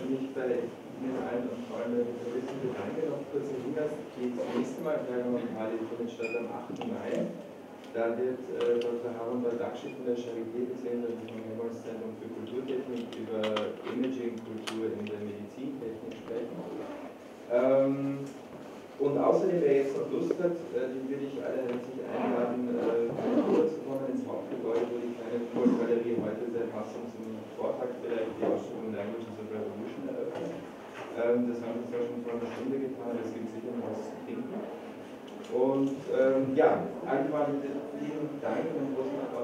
mich bei Ihnen allen und vor allem mit der Wissen bedanke, noch kurz ein Hinweis, das nächste Mal Pergamon Parley findet statt am 8. Mai. Da wird Dr. Harun Baldakci von der Charité bzw. vom Helmholtz-Zentrum für Kulturtechnik über Imaging-Kultur in der Medizintechnik sprechen. Und außerdem, wer jetzt noch Lust hat, den würde ich alle herzlich einladen, rüberzukommen ins Hauptgebäude, wo die kleine Galerie heute sehr passend zum Vortrag vielleicht die Ausstellung Languages of Revolution eröffnet. Das haben wir zwar schon vor einer Stunde getan, es gibt sicher noch was zu trinken. Und ja, einfach vielen Dank und großen Applaus.